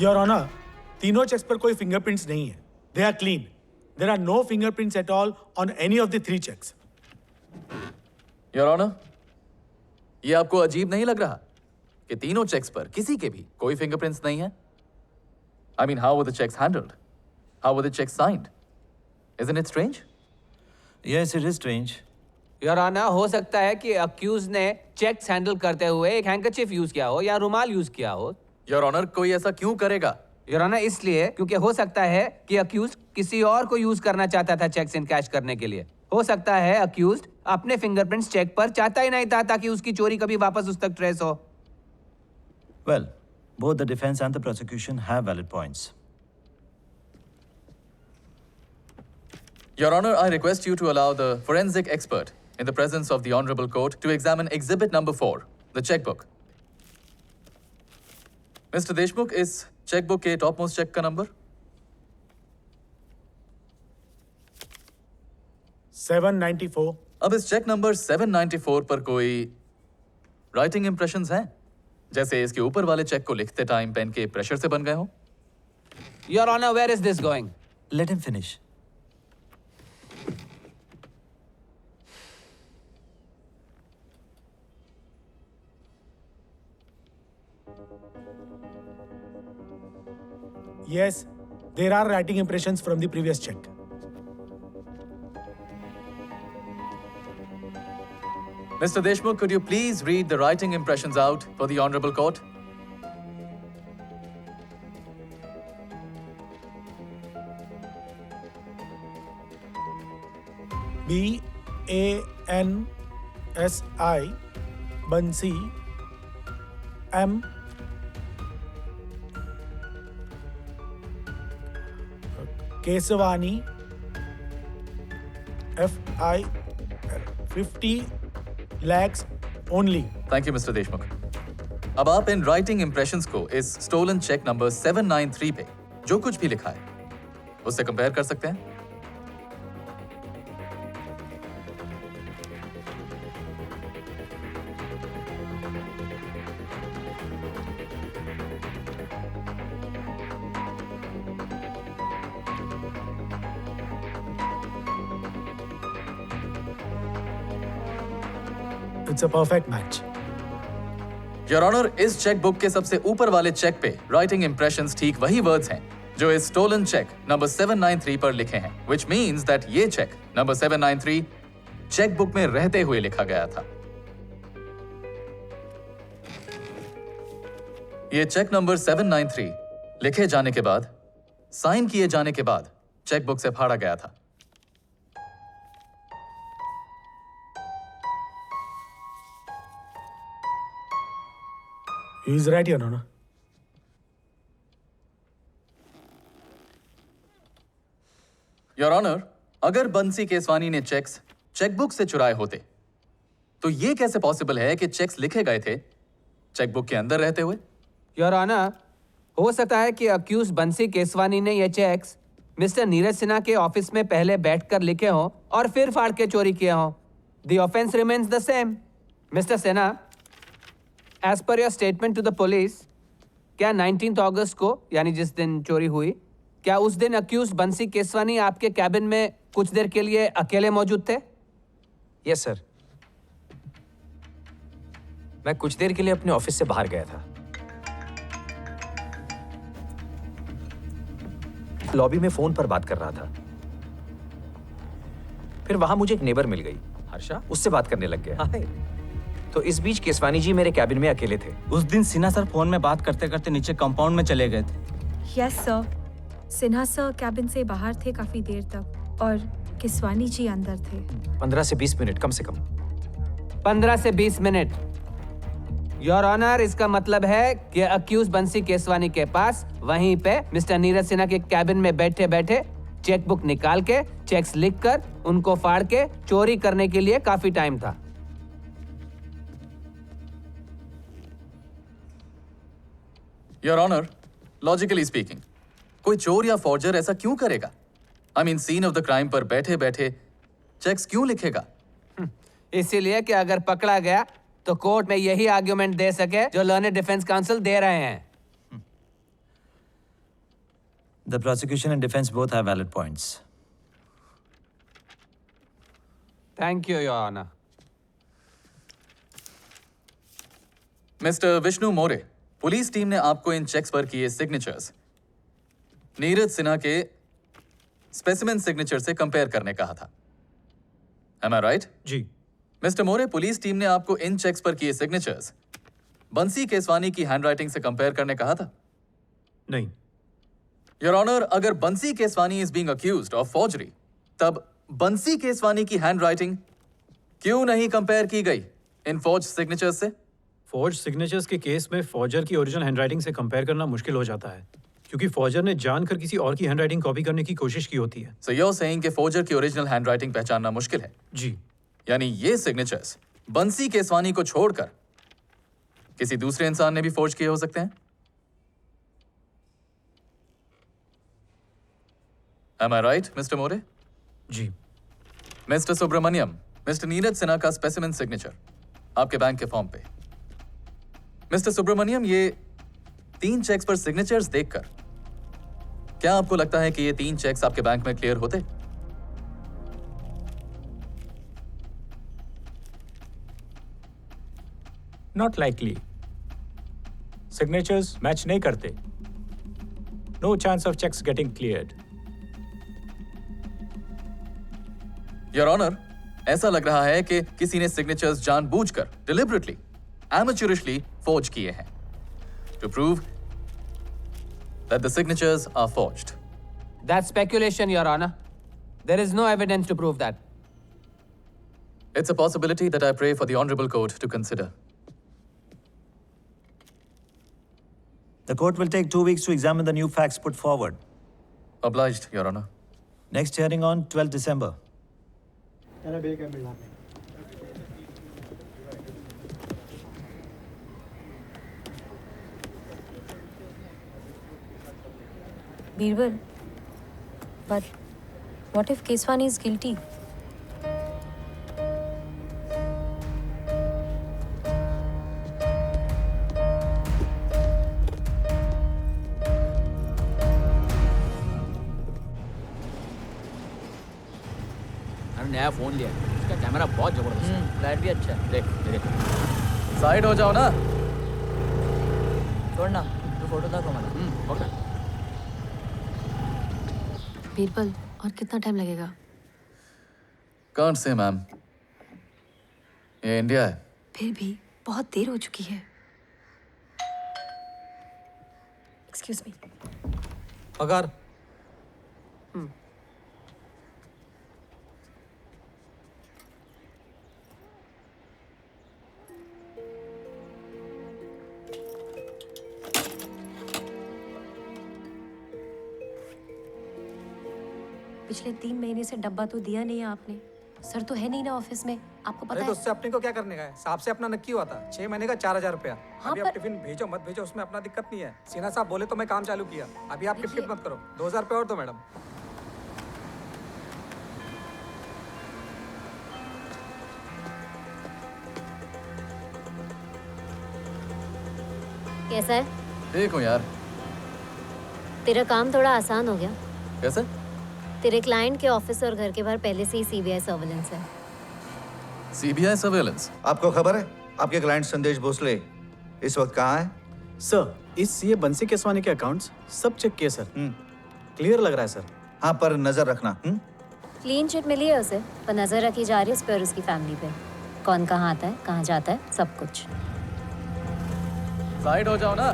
Speaker 12: योर ऑनर, तीनों चेक्स पर कोई फिंगरप्रिंट्स नहीं है। They are clean. There are no fingerprints at all on any of the 3 cheques.
Speaker 15: Your honour, ये आपको अजीब नहीं लग रहा कि तीनों चेक्स पर किसी के भी कोई फिंगरप्रिंट्स नहीं है? I mean, how were the checks handled? How were the checks signed? Isn't it strange?
Speaker 10: Yes, it is strange.
Speaker 14: Your honour, हो सकता है कि अक्यूज ने चेक्स हैंडल करते हुए एक हैंकरचीफ यूज किया हो या रुमाल यूज किया हो।
Speaker 15: योर ऑनर, कोई ऐसा क्यों करेगा?
Speaker 14: योर ऑनर, इसलिए क्योंकि हो सकता है कि अक्यूज किसी और को यूज करना चाहता था चेक्स इनकैश करने के लिए। हो सकता है अक्यूज अपने फिंगरप्रिंट्स चेक पर चाहता ही नहीं था ताकि उसकी चोरी कभी वापस उस तक ट्रेस हो।
Speaker 10: Well, both the defense and the prosecution have valid points.
Speaker 15: Your Honor, I request you to allow the forensic expert in the presence of the Honorable Court to examine exhibit number 4, the checkbook. Mr. Deshmukh, इस checkbook के topmost check का number?
Speaker 12: 794।
Speaker 15: अब इस check number 794 पर कोई writing impressions हैं? जैसे इसके ऊपर वाले चेक को लिखते टाइम पेन के प्रेशर से बन गए हो?
Speaker 14: Your honour, where is this going?
Speaker 10: Let him finish.
Speaker 12: Yes, there are writing impressions from the previous check.
Speaker 15: Mr. Deshmukh, could you please read the writing impressions out for the Honorable Court?
Speaker 12: B-A-N-S-I, Bansi, M. Keswani, F-I 50 lakhs only.
Speaker 15: Thank you mister Deshmukh. अब आप in writing impressions को इस stolen check number 793 पे जो कुछ भी लिखा है उससे कंपेयर कर सकते हैं।
Speaker 12: It's a perfect match.
Speaker 15: Your honour, इस चेक बुक के सबसे ऊपर वाले चेक पे राइटिंग इंप्रेशंस ठीक वही वर्ड्स हैं जो इस स्टोलन चेक नंबर 793 पर लिखे हैं, which means that ये चेक नंबर 793 चेक बुक में रहते हुए लिखा गया था। ये चेक नंबर 793 लिखे जाने के बाद, साइन किए जाने के बाद चेक बुक से फाड़ा गया था।
Speaker 12: He is right, Your Honor.
Speaker 15: Your honour, अगर बंसी केसवानी ने चेक्स चेकबुक से चुराए होते तो ये कैसे पॉसिबल है कि चेक्स लिखे गए थे चेकबुक के अंदर रहते हुए?
Speaker 14: योर ऑनर, हो सकता है कि अक्यूज बंसी केसवानी ने ये चेक्स मिस्टर नीरज सिन्हा के ऑफिस में पहले बैठकर लिखे हों और फिर फाड़ के चोरी किए हों। The offence remains the same. Mister Sinha, as per your statement to the police, क्या 19 अगस्त को, यानी जिस दिन चोरी हुई, क्या उस दिन अक्यूज बंसी केसवानी आपके कैबिन में कुछ देर के लिए अकेले मौजूद थे?
Speaker 8: यस सर, मैं कुछ देर के लिए अपने ऑफिस से बाहर गया था। लॉबी में फोन पर बात कर रहा था। फिर वहां मुझे एक नेबर मिल गई, हर्षा, उससे बात करने लग गया। तो इस बीच केसवानी जी मेरे कैबिन में अकेले थे।
Speaker 16: उस दिन सिन्हा सर फोन में बात करते करते नीचे कंपाउंड में चले गए थे।
Speaker 11: Yes sir, Sinha sir cabin से बाहर थे काफी देर तक और केसवानी जी अंदर थे।
Speaker 8: 15 से 20 मिनट कम से कम।
Speaker 14: 15 से 20 मिनट। योर ऑनर, इसका मतलब है कि अक्यूज बंसी केसवानी के पास वहीं पे मिस्टर नीरज सिन्हा के कैबिन में बैठे बैठे चेकबुक निकाल के चेक्स लिखकर उनको फाड़ के चोरी करने के लिए काफी टाइम था।
Speaker 15: योर ऑनर, लॉजिकली स्पीकिंग, कोई चोर या फॉर्जर ऐसा क्यों करेगा? I mean, scene of the crime पर बैठे बैठे चेक्स क्यों लिखेगा?
Speaker 14: इसीलिए कि अगर पकड़ा गया तो कोर्ट में यही आर्ग्यूमेंट दे सके जो लर्नेड डिफेंस काउंसिल दे रहे हैं।
Speaker 10: The prosecution and defense both have valid points.
Speaker 14: Thank you, your honour.
Speaker 15: Mister Vishnu More, police team ने आपको इन चेक्स पर किए सिग्नेचर्स नीरज सिन्हा के स्पेसिमेन सिग्नेचर से कंपेयर करने कहा था। Am I right?
Speaker 4: जी।
Speaker 15: मिस्टर मोरे, पुलिस टीम ने आपको इन चेक्स पर किए सिग्नेचर्स बंसी केसवानी की हैंडराइटिंग से कंपेयर करने कहा था?
Speaker 4: नहीं।
Speaker 15: योर ऑनर, अगर Bansi Keswani is being accused of forgery, तब बंसी केसवानी की हैंडराइटिंग क्यों नहीं कंपेयर की गई इन फॉर्ज सिग्नेचर्स से?
Speaker 4: फॉर्ज सिग्नेचर्स के केस में फॉर्जर की ओरिजिनल हैंडराइटिंग से कंपेयर करना मुश्किल हो जाता है क्योंकि फॉर्जर ने जानकर किसी और की हैंडराइटिंग कॉपी करने की कोशिश की होती है।
Speaker 15: सो यू आर सेइंग कि फॉर्जर की ओरिजिनल हैंडराइटिंग पहचानना मुश्किल है?
Speaker 4: जी।
Speaker 15: यानी ये सिग्नेचर्स बंसी केसवानी को छोड़कर किसी दूसरे इंसान ने भी फॉर्ज किए हो सकते हैं? Am I right, mister More?
Speaker 4: जी।
Speaker 15: मिस्टर सुब्रमण्यम, मिस्टर नीरज सिन्हा का स्पेसिमेन सिग्नेचर आपके बैंक के फॉर्म पे। मिस्टर सुब्रमण्यम, ये 3 चेक्स पर सिग्नेचर्स देखकर क्या आपको लगता है कि ये 3 चेक्स आपके बैंक में क्लियर होते?
Speaker 9: Not likely. सिग्नेचर्स मैच नहीं करते। No chance of cheques getting cleared.
Speaker 15: Your honour, ऐसा लग रहा है कि किसी ने सिग्नेचर्स जानबूझकर, डिलिबरेटली, amateurishly forged किए हैं to prove that the signatures are forged.
Speaker 14: That's speculation, Your Honor. There is no evidence to prove that.
Speaker 15: It's a possibility that I pray for the Honorable Court to consider.
Speaker 10: The court will take 2 weeks to examine the new facts put forward.
Speaker 15: Obliged, Your Honor.
Speaker 10: Next hearing on 12 December.
Speaker 3: Birbal, but what if Keswani is guilty?
Speaker 9: मैंने नया phone लिया है, इसका camera बहुत जबरदस्त है।
Speaker 16: Flat भी अच्छा है।
Speaker 9: देख देख।
Speaker 15: साइड हो जाओ ना।
Speaker 16: छोड़ ना, तू फोटो दाखव मला।
Speaker 9: ओके।
Speaker 3: बीरबल, और कितना टाइम लगेगा?
Speaker 15: कांट से मैम, ये इंडिया है।
Speaker 3: फिर भी बहुत देर हो चुकी है। Excuse me.
Speaker 4: पगार
Speaker 3: पिछले 3 महीने से डब्बा तो दिया नहीं है आपने। सर तो है नहीं ना ऑफिस में, आपको पता
Speaker 17: अरे
Speaker 3: है।
Speaker 17: तो उससे अपने को क्या करने का है? साहब से अपना नक्की हुआ था 6 महीने का 4,000 रुपया।
Speaker 3: हाँ,
Speaker 17: अभी
Speaker 3: पर-
Speaker 17: आप टिफिन भेजो मत भेजो उसमें अपना दिक्कत नहीं है। सिन्हा साहब बोले तो मैं काम चालू किया। अभी आप टिप मत करो। 2,000 रुपया और दो मैडम।
Speaker 3: कैसा है?
Speaker 15: ठीक हूँ यार।
Speaker 3: तेरा काम थोड़ा आसान हो गया।
Speaker 15: कैसे?
Speaker 3: तेरे क्लाइंट के ऑफिस और घर के बाहर पहले से ही सीबीआई सर्विलेंस है।
Speaker 15: CBI surveillance?
Speaker 6: आपको खबर है आपके क्लाइंट संदेश भोसले इस वक्त कहाँ है?
Speaker 4: सर, इस सीए बंसी केसवानी के अकाउंट्स सब चेक किए सर। क्लियर लग रहा है सर।
Speaker 6: हाँ, पर नजर रखना।
Speaker 3: क्लीन चिट मिली है उसे, पर नजर रखी जा रही है उस पर और उसकी फैमिली पे। कौन कहाँ आता है, कहाँ जाता है, सब कुछ।
Speaker 15: साइड हो जाओ ना।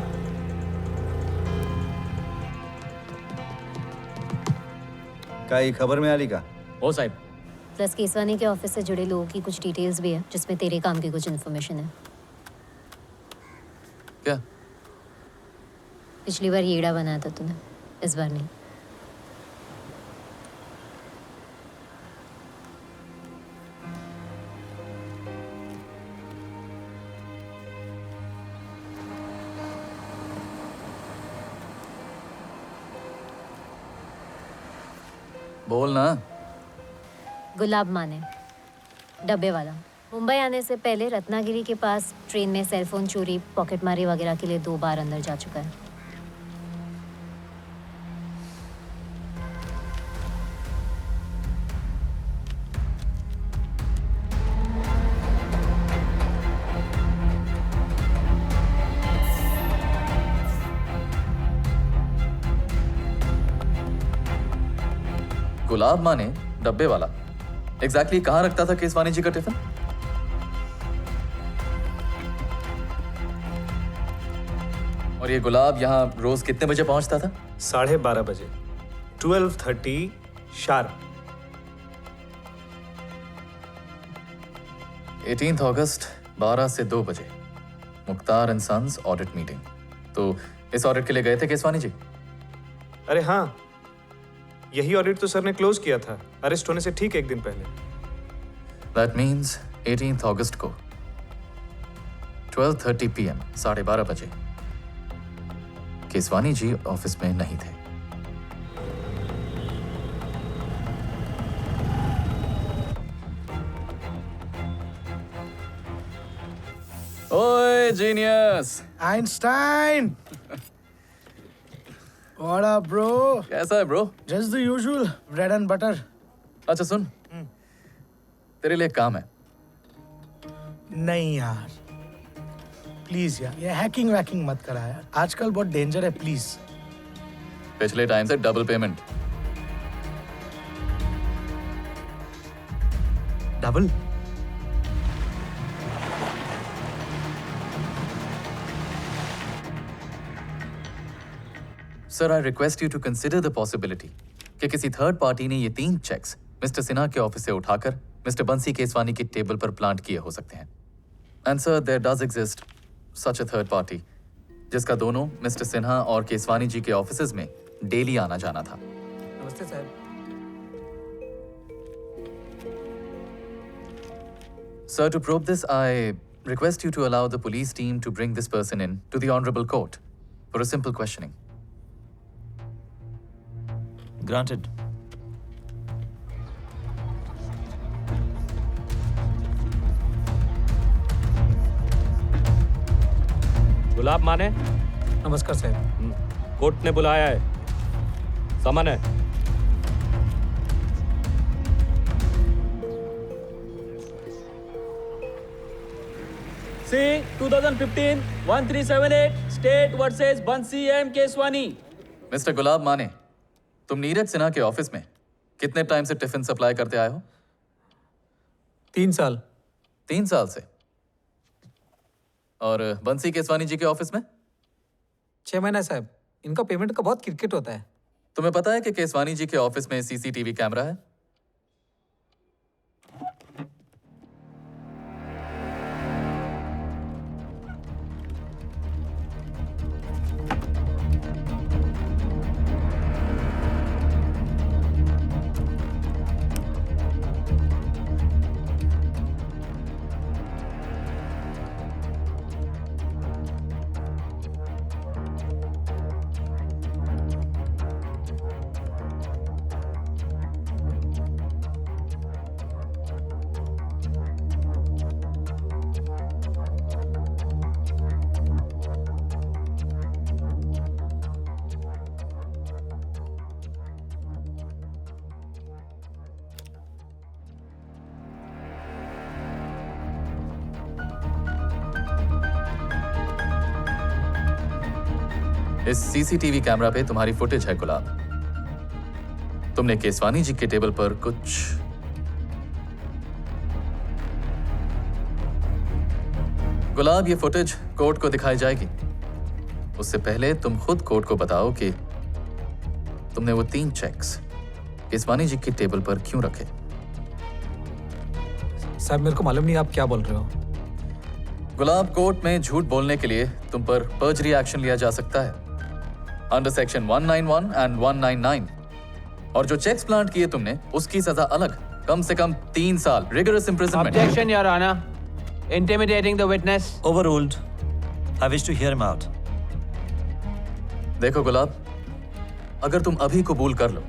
Speaker 6: क्या ये खबर में आली का?
Speaker 9: ओ साहब।
Speaker 3: प्लस केसवानी के ऑफिस से जुड़े लोगों की कुछ डिटेल्स भी है, जिसमें तेरे काम की कुछ इन्फॉर्मेशन है।
Speaker 15: क्या?
Speaker 3: पिछली बार येड़ा बनाया था तूने, इस बार नहीं।
Speaker 15: बोल ना।
Speaker 3: गुलाब माने, डब्बे वाला। मुंबई आने से पहले रत्नागिरी के पास ट्रेन में सेलफोन चोरी, पॉकेटमारी वगैरह के लिए 2 बार अंदर जा चुका है।
Speaker 15: गुलाब माने डब्बे वाला एग्जैक्टली कहाँ रखता था केसवानी जी का टिफिन? और ये गुलाब यहाँ रोज कितने बजे पहुंचता था?
Speaker 12: 12:30 बजे, 12:30 शार्प।
Speaker 15: 18 अगस्त 12 से 2 बजे Mukhtar and sons audit meeting. तो इस ऑडिट के लिए गए थे केसवानी जी?
Speaker 12: अरे हाँ, यही ऑडिट तो सर ने क्लोज किया था अरेस्ट होने से ठीक 1 दिन पहले।
Speaker 15: दैट मीन्स 18 अगस्त को 12:30 PM 12:30 बजे केसवानी जी ऑफिस में नहीं थे। ओए genius!
Speaker 18: Einstein! What up, bro?
Speaker 15: कैसा है bro?
Speaker 18: Just the usual, bread and butter.
Speaker 15: अच्छा सुन, तेरे लिए एक काम है।
Speaker 18: नहीं यार, प्लीज यार, ये हैकिंग वैकिंग मत करा यार। आजकल बहुत डेंजर है, प्लीज।
Speaker 15: पिछले टाइम से double payment.
Speaker 12: Double?
Speaker 15: Sir, I request you to consider the possibility कि किसी थर्ड पार्टी ने ये 3 चेक्स मिस्टर सिन्हा के ऑफिस से उठाकर मिस्टर बंसी केसवानी की टेबल पर प्लांट किए हो सकते हैं। And sir, there does exist such a third party जिसका दोनों मिस्टर सिन्हा और केसवानी जी के ऑफिसेज में डेली आना जाना था।
Speaker 17: नमस्ते साहब।
Speaker 15: Sir, to probe this, I request you to allow the police team to bring this person in to the Honorable Court for a simple questioning.
Speaker 10: Granted.
Speaker 19: गुलाब माने,
Speaker 17: नमस्कार साहब।
Speaker 19: कोर्ट ने बुलाया है। समन है।
Speaker 16: C 2015-1378 State वर्सेस बंसी एम केसवानी।
Speaker 15: मिस्टर गुलाब माने, तुम नीरज सिन्हा के ऑफिस में कितने टाइम से टिफिन सप्लाई करते आए हो?
Speaker 17: 3 साल।
Speaker 15: 3 साल से। और बंसी केसवानी जी के ऑफिस में?
Speaker 17: 6 महीना साहब। इनका पेमेंट का बहुत क्रिकेट होता है।
Speaker 15: तुम्हें पता है कि केसवानी जी के ऑफिस में सीसीटीवी कैमरा है? इस सीसीटीवी कैमरा पे तुम्हारी फुटेज है गुलाब। तुमने केसवानी जी के टेबल पर कुछ गुलाब, ये फुटेज कोर्ट को दिखाई जाएगी। उससे पहले तुम खुद कोर्ट को बताओ कि तुमने वो 3 चेक्स केसवानी जी के टेबल पर क्यों रखे?
Speaker 17: साहब मेरे को मालूम नहीं आप क्या बोल रहे हो।
Speaker 15: गुलाब, कोर्ट में झूठ बोलने के लिए तुम पर पर्जरी एक्शन लिया जा सकता है अंडर सेक्शन 191 एंड 199। और जो चेक्स प्लांट किए तुमने, उसकी सजा अलग, कम से कम 3 साल rigorous imprisonment.
Speaker 14: Objection, Your Honor. Intimidating the witness.
Speaker 10: Overruled. I wish to hear him out.
Speaker 15: देखो गुलाब, अगर तुम अभी कबूल कर लो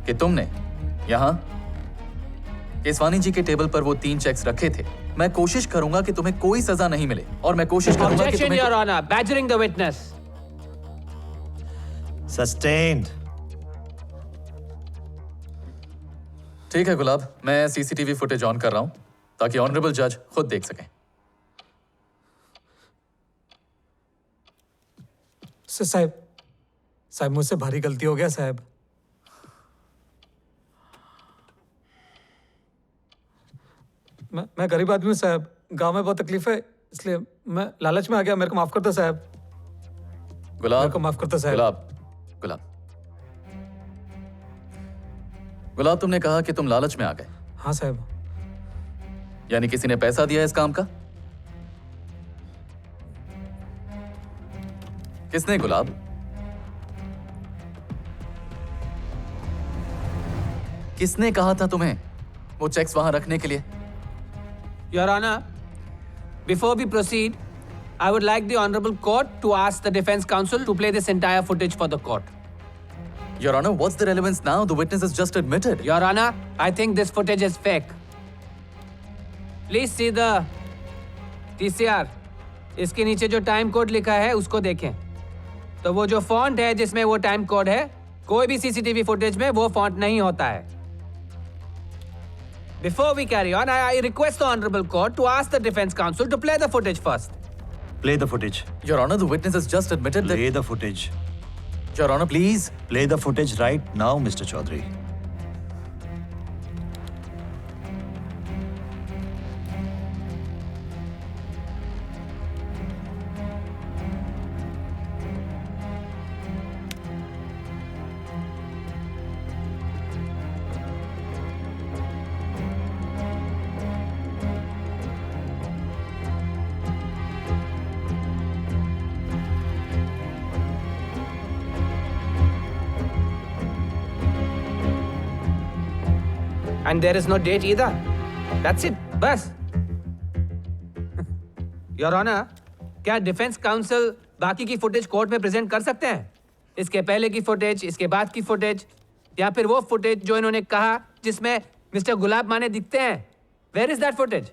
Speaker 15: कि तुमने यहाँ केसवानी जी के टेबल पर वो 3 चेक्स रखे थे, मैं कोशिश करूंगा कि तुम्हें कोई सजा नहीं मिले। और मैं कोशिश करूंगा कि
Speaker 14: Objection,
Speaker 15: तुम्हें
Speaker 14: Your Honor. Badgering the witness.
Speaker 10: Sustained.
Speaker 15: ठीक है गुलाब, मैं सीसीटीवी फुटेज ऑन कर रहा हूं ताकि ऑनरेबल जज खुद देख सकें।
Speaker 17: साहब मुझसे भारी गलती हो गया साहब। मैं गरीब आदमी हूँ साहब, गांव में बहुत तकलीफ है, इसलिए मैं लालच में आ गया। मेरे को माफ कर दो साहब।
Speaker 15: गुलाब,
Speaker 17: मेरे को माफ कर दो साहब।
Speaker 15: गुलाब, गुलाब, तुमने कहा कि तुम लालच में आ गए।
Speaker 17: हाँ साहब।
Speaker 15: यानी किसी ने पैसा दिया इस काम का? किसने गुलाब? किसने कहा था तुम्हें वो चेक्स वहां रखने के लिए?
Speaker 14: Your Honor, before we proceed, I would like the Honorable Court to ask the Defense Counsel to play this entire footage for the court.
Speaker 15: Your Honor, what's the relevance now? The witness has just admitted.
Speaker 14: Your Honor, I think this footage is fake. Please see the TCR. इसके नीचे जो time code लिखा है उसको देखें। तो वो जो फॉन्ट है जिसमें वो टाइम कोड है, कोई भी सीसीटीवी फुटेज में वो फॉन्ट नहीं होता है। Before we carry on, I request the Honorable Court to ask the Defense Counsel to play the footage first.
Speaker 10: Play the footage.
Speaker 15: Your Honor, the witness has just admitted that...
Speaker 10: Play the footage.
Speaker 15: Your Honor, please.
Speaker 10: Play the footage right now, Mr. Chaudhary.
Speaker 14: And there is no date either. That's it. बस. Your Honor, क्या defence council बाकी की footage court में present कर सकते हैं? इसके पहले की फुटेज, इसके बाद की फुटेज, या फिर वो फुटेज जो इन्होंने कहा जिसमें मिस्टर गुलाब माने दिखते हैं? Where is that footage?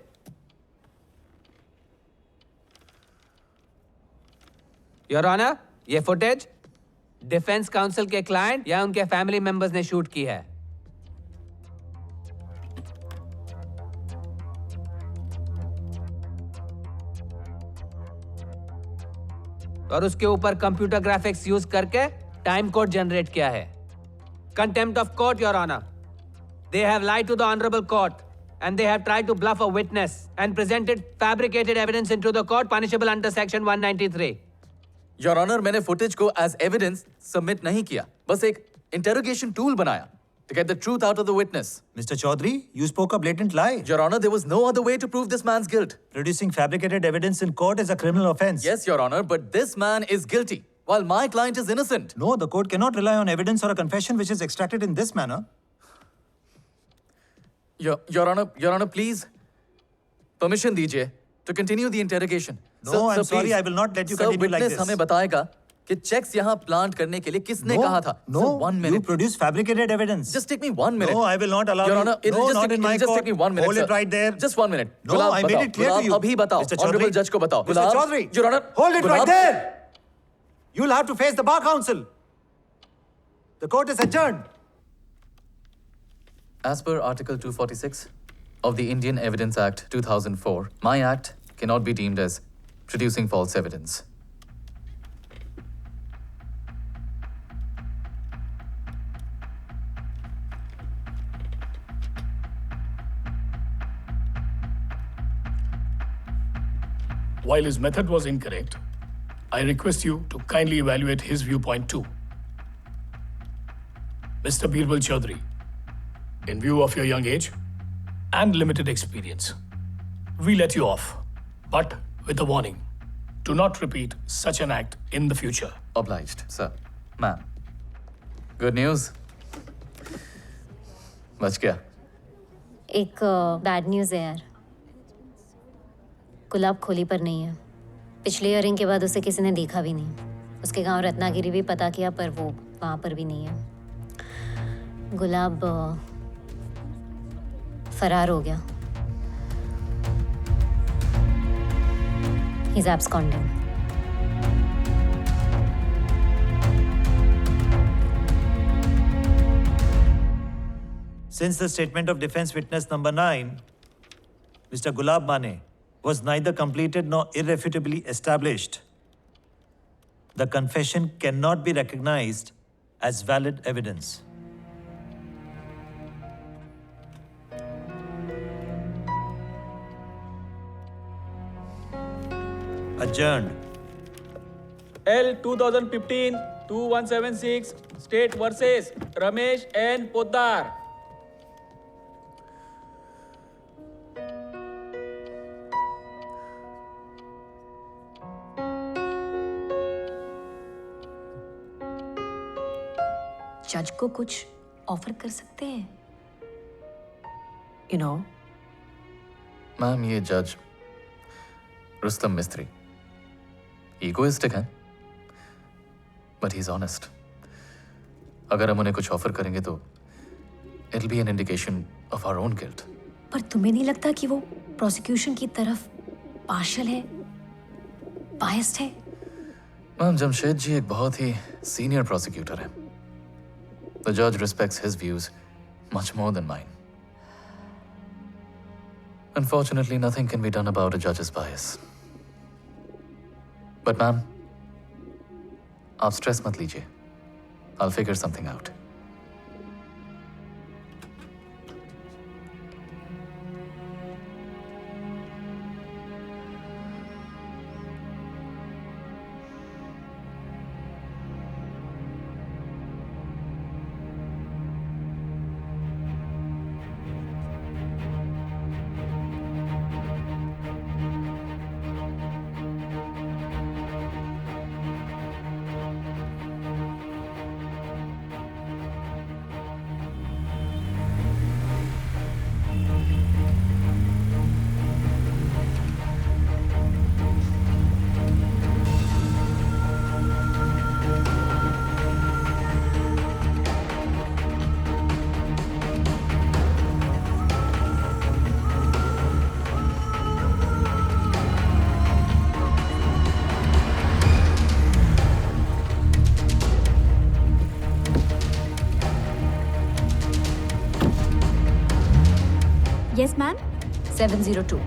Speaker 14: Your honour, ये फुटेज डिफेंस काउंसिल के क्लाइंट या उनके फैमिली मेंबर्स ने शूट की है। और उसके ऊपर कंप्यूटर ग्राफिक्स यूज करके टाइम कोड जनरेट किया है। Contempt of court, your honour. They have lied to the honorable court and they have tried to bluff a witness and presented fabricated evidence into the court punishable under section 193.
Speaker 15: Your Honor, मैंने footage को as evidence submit नहीं किया, बस एक interrogation tool बनाया to get the truth out of the witness.
Speaker 10: Mr. Chaudhary, you spoke a blatant lie.
Speaker 15: Your Honor, there was no other way to prove this man's guilt.
Speaker 10: Producing fabricated evidence in court is a criminal offense.
Speaker 15: Yes, Your Honor, but this man is guilty while my client is innocent.
Speaker 10: No, the court cannot rely on evidence or a confession which is extracted in this manner.
Speaker 15: Your Honor, please, permission दीजिए to continue the interrogation.
Speaker 10: No, I'm sorry, I will not let you continue like this.
Speaker 15: हमें बताएगा कि checks यहाँ plant करने के लिए किसने कहा था?
Speaker 10: No,
Speaker 15: Sir, 1 minute.
Speaker 10: You produce fabricated evidence.
Speaker 15: Just take me 1 minute.
Speaker 10: No, I will not allow
Speaker 15: Your
Speaker 10: you.
Speaker 15: Honor,
Speaker 10: No, not in my
Speaker 15: just
Speaker 10: court.
Speaker 15: take me 1 minute.
Speaker 10: Hold
Speaker 15: sir.
Speaker 10: it right there.
Speaker 15: Just 1 minute.
Speaker 10: No, I made it clear to you.
Speaker 15: अभी बताओ.
Speaker 10: Mr.
Speaker 15: Honorable
Speaker 10: Chaudhary.
Speaker 15: judge को बताओ.
Speaker 10: Mr. Chaudhary.
Speaker 15: Your Honor.
Speaker 10: Hold it right
Speaker 15: Gulab.
Speaker 10: there. You'll have to face the bar council. The court is adjourned.
Speaker 15: As per Article 246 of the Indian Evidence Act 2004, my act cannot be deemed as producing false evidence.
Speaker 20: While his method was incorrect, I request you to kindly evaluate his viewpoint too. Mr. Birbal Chaudhary, in view of your young age and limited experience, we let you off, but with a warning. Do not repeat such an act in the future.
Speaker 15: Obliged, sir. Ma'am. Good news. बच गया.
Speaker 3: एक bad news है यार। गुलाब खोली पर नहीं है। पिछले ईयरिंग के बाद उसे किसी ने देखा भी नहीं। उसके गांव रत्नागिरी भी पता किया पर वो वहाँ पर भी नहीं है। गुलाब फरार हो गया। He's absconding.
Speaker 10: Since the statement of defense witness number 9, Mr. Gulab Mane, was neither completed nor irrefutably established, the confession cannot be recognized as valid evidence. Adjourned.
Speaker 9: L 2015-2176 State versus Ramesh N. Poddar.
Speaker 21: जज को कुछ offer कर सकते हैं? You know.
Speaker 15: Ma'am, ये जज रुस्तम मिस्त्री egoistic है, बट ही इज ऑनेस्ट. अगर हम उन्हें कुछ ऑफर करेंगे तो it will be an indication of our own guilt.
Speaker 21: पर तुम्हें नहीं लगता कि वो प्रोसिक्यूशन की तरफ पार्शियल है, बायस्ड है?
Speaker 15: मैम, जमशेद जी एक बहुत ही सीनियर प्रोसिक्यूटर है. The judge respects his views much more than mine. Unfortunately, nothing can be done about a judge's bias. But ma'am, आप stress मत लीजिए. I'll figure something out.
Speaker 21: Yes, ma'am.
Speaker 3: 702.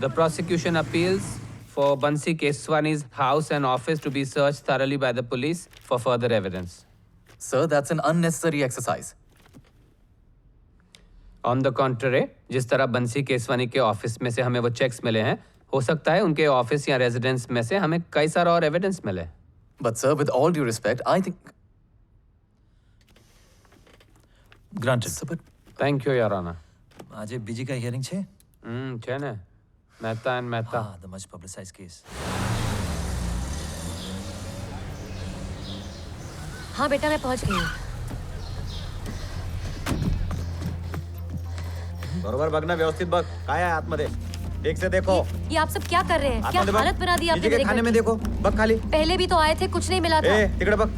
Speaker 14: The prosecution appeals for Bansi Keswani's house and office to be searched thoroughly by the police for further evidence.
Speaker 15: Sir, that's an unnecessary exercise.
Speaker 14: On the contrary, जिस तरह बंसी केसवानी के office में से हमें वो checks मिले हैं, हो सकता है उनके ऑफिस या रेजिडेंस में से हमें कई सारा और एविडेंस मिले.
Speaker 15: But sir, with all due respect, I think...
Speaker 10: Granted.
Speaker 15: Sir, but...
Speaker 14: Thank you, Your Honor.
Speaker 10: આજે બીજી કઈ હિયરિંગ છે?
Speaker 14: છે ને. Mehta and Mehta.
Speaker 10: The much publicized case.
Speaker 21: हाँ बेटा मैं पहुंच गई हूँ.
Speaker 8: बरोबर बघ ना, व्यवस्थित बघ. काय आहे आतमध्ये? ठीक से देखो.
Speaker 21: ये आप सब क्या कर रहे हैं? क्या हालत बना दी आपने
Speaker 8: नीचे के खाने में देखो. बघ खाली.
Speaker 21: पहले भी तो आए थे, कुछ नहीं मिला था.
Speaker 8: तिकडे बघ.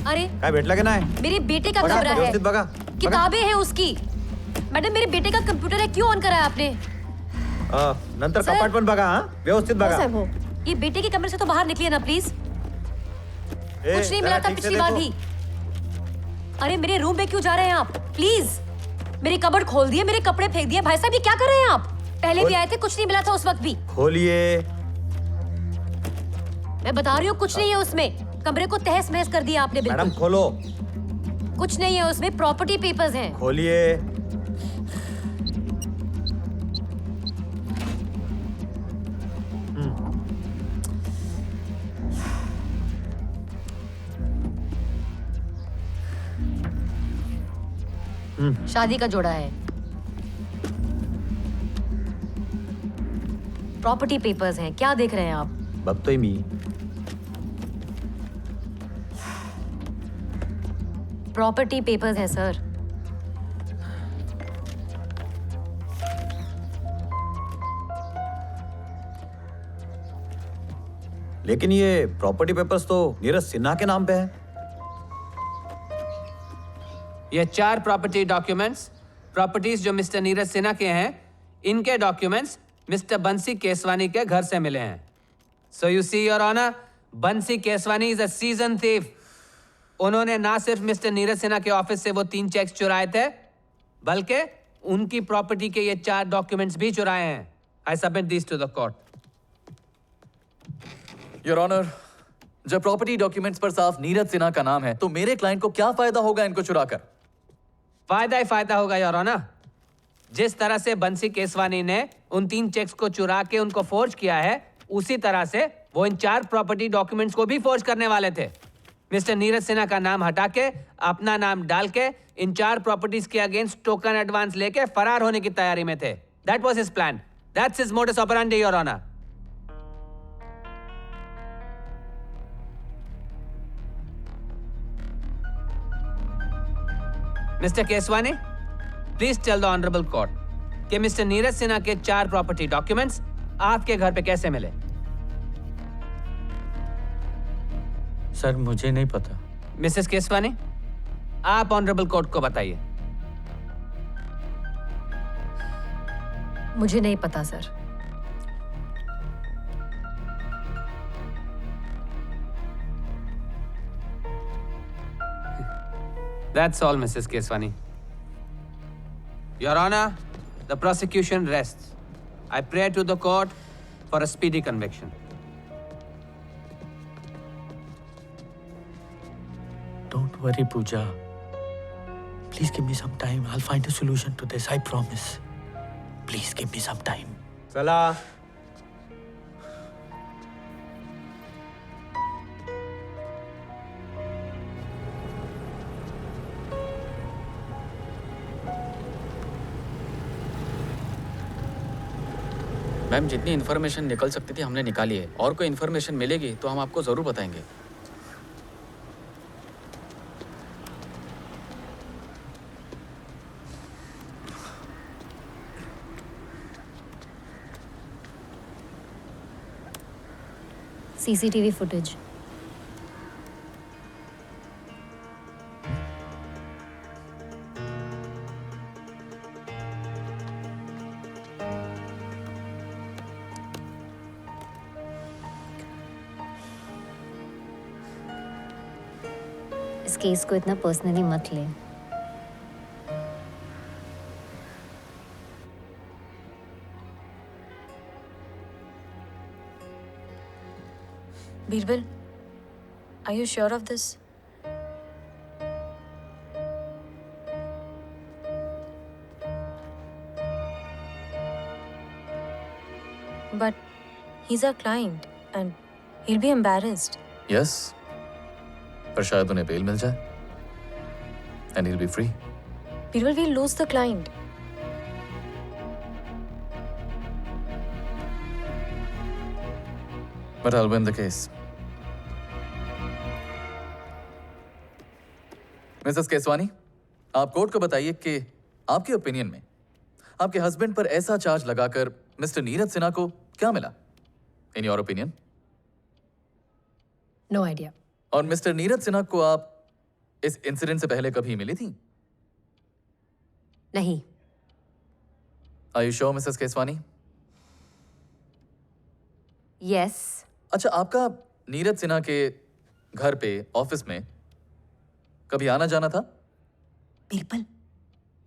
Speaker 21: अरे
Speaker 8: काय भेटलं की नाही?
Speaker 21: मेरे बेटे का कमरा है.
Speaker 8: व्यवस्थित बघा.
Speaker 21: किताबें हैं उसकी. मैडम मेरे बेटे का कंप्यूटर है, क्यों ऑन करा है आपने?
Speaker 8: नंतर कपाट पण बघा. व्यवस्थित बघा.
Speaker 21: ये बेटे के कमरे से तो बाहर निकलिए ना प्लीज. कुछ नहीं मिला था पिछली बार भी. अरे मेरे रूम में क्यों जा रहे हैं आप? प्लीज. मेरी कबर्ड खोल दिए, मेरे कपड़े फेंक दिए. भाई साहब ये क्या कर रहे हैं आप? पहले भी आए थे, कुछ नहीं मिला था उस वक्त भी.
Speaker 8: खोलिए.
Speaker 21: मैं बता रही हूँ कुछ नहीं है उसमें. कमरे को तहस महस कर दिया आपने बिल्कुल.
Speaker 8: मैडम खोलो.
Speaker 21: कुछ नहीं है उसमें, प्रॉपर्टी पेपर्स हैं.
Speaker 8: खोलिए.
Speaker 21: शादी का जोड़ा है. प्रॉपर्टी पेपर्स हैं. क्या देख रहे हैं आप?
Speaker 8: बघतोय मी.
Speaker 21: प्रॉपर्टी पेपर्स हैं सर.
Speaker 8: लेकिन ये प्रॉपर्टी पेपर्स तो नीरज सिन्हा के नाम पे है.
Speaker 14: ये 4 प्रॉपर्टी डॉक्यूमेंट्स, प्रॉपर्टीज जो मिस्टर नीरज सिन्हा के हैं, इनके डॉक्यूमेंट्स मिस्टर बंसी केसवानी के घर से मिले हैं. So you see your honour, Bansi Keswani is a seasoned thief. उन्होंने ना सिर्फ मिस्टर नीरज सिन्हा के ऑफिस से वो 3 चेक्स चुराए थे, बल्कि उनकी प्रॉपर्टी के ये 4 डॉक्यूमेंट्स भी चुराए हैं. I submit this to the court.
Speaker 15: Your honour, जब प्रॉपर्टी डॉक्यूमेंट्स पर साफ नीरज सिन्हा का नाम है, तो मेरे क्लाइंट को क्या फायदा होगा इनको चुराकर?
Speaker 14: फायदा ही फायदा होगा योर ऑनर. जिस तरह से बंसी केसवानी ने उन 3 चेक्स को चुरा के उनको फोर्ज किया है, उसी तरह से वो इन 4 प्रॉपर्टी डॉक्यूमेंट्स को भी फोर्ज करने वाले थे. मिस्टर नीरज सिन्हा का नाम हटा के अपना नाम डाल के इन 4 प्रॉपर्टीज के अगेंस्ट टोकन एडवांस लेके फरार होने की तैयारी में थे. That was his plan. That's his modus operandi your honour. Mister Keswani, please tell the honourable court कि मिस्टर नीरज सिन्हा के 4 प्रॉपर्टी डॉक्यूमेंट्स आपके घर पे कैसे मिले?
Speaker 2: सर मुझे नहीं पता.
Speaker 14: मिसेस केसवानी, आप ऑनरेबल कोर्ट को बताइए.
Speaker 21: मुझे नहीं पता sir.
Speaker 14: That's all, Mrs. Keswani. Your Honor, the prosecution rests. I pray to the court for a speedy conviction.
Speaker 2: Don't worry, Pooja. Please give me some time. I'll find a solution to this. I promise. Please give me some time.
Speaker 8: चला.
Speaker 15: Ma'am जितनी information निकल सकती थी हमने निकाली है, और कोई इन्फॉर्मेशन मिलेगी तो हम आपको ज़रूर बताएंगे।
Speaker 3: CCTV footage. इस केस को इतना पर्सनली मत ले।
Speaker 1: Birbal, are you sure of this? But he's our client and he'll be embarrassed.
Speaker 15: Yes, पर शायद उन्हें बेल मिल जाए and he'll be free.
Speaker 1: Birbal, we'll lose the client.
Speaker 15: But I'll win the case. Mrs Keswani, आप court को बताइए कि आपके opinion में आपके हस्बैंड पर ऐसा चार्ज लगाकर मिस्टर नीरज सिन्हा को क्या मिला? In your opinion?
Speaker 21: No idea.
Speaker 15: और मिस्टर नीरज सिन्हा को आप इस इंसिडेंट से पहले कभी मिली थी?
Speaker 21: नहीं।
Speaker 15: Are you sure mrs Keswani?
Speaker 21: Yes.
Speaker 15: अच्छा, आपका नीरज सिन्हा के घर पे, ऑफिस में कभी आना जाना था?
Speaker 21: Birbal,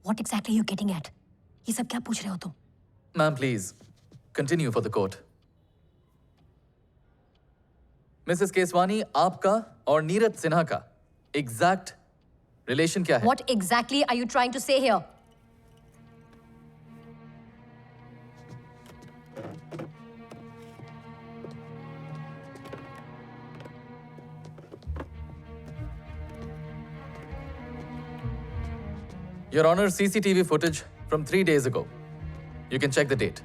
Speaker 21: what exactly you getting at? ये सब क्या पूछ रहे हो तुम?
Speaker 15: Ma'am please continue for the court. Mrs Keswani, आपका और नीरज सिन्हा का एग्जैक्ट रिलेशन क्या है?
Speaker 21: What exactly are you trying to say here?
Speaker 15: Your Honor, CCTV footage from 3 days ago. You can check the date.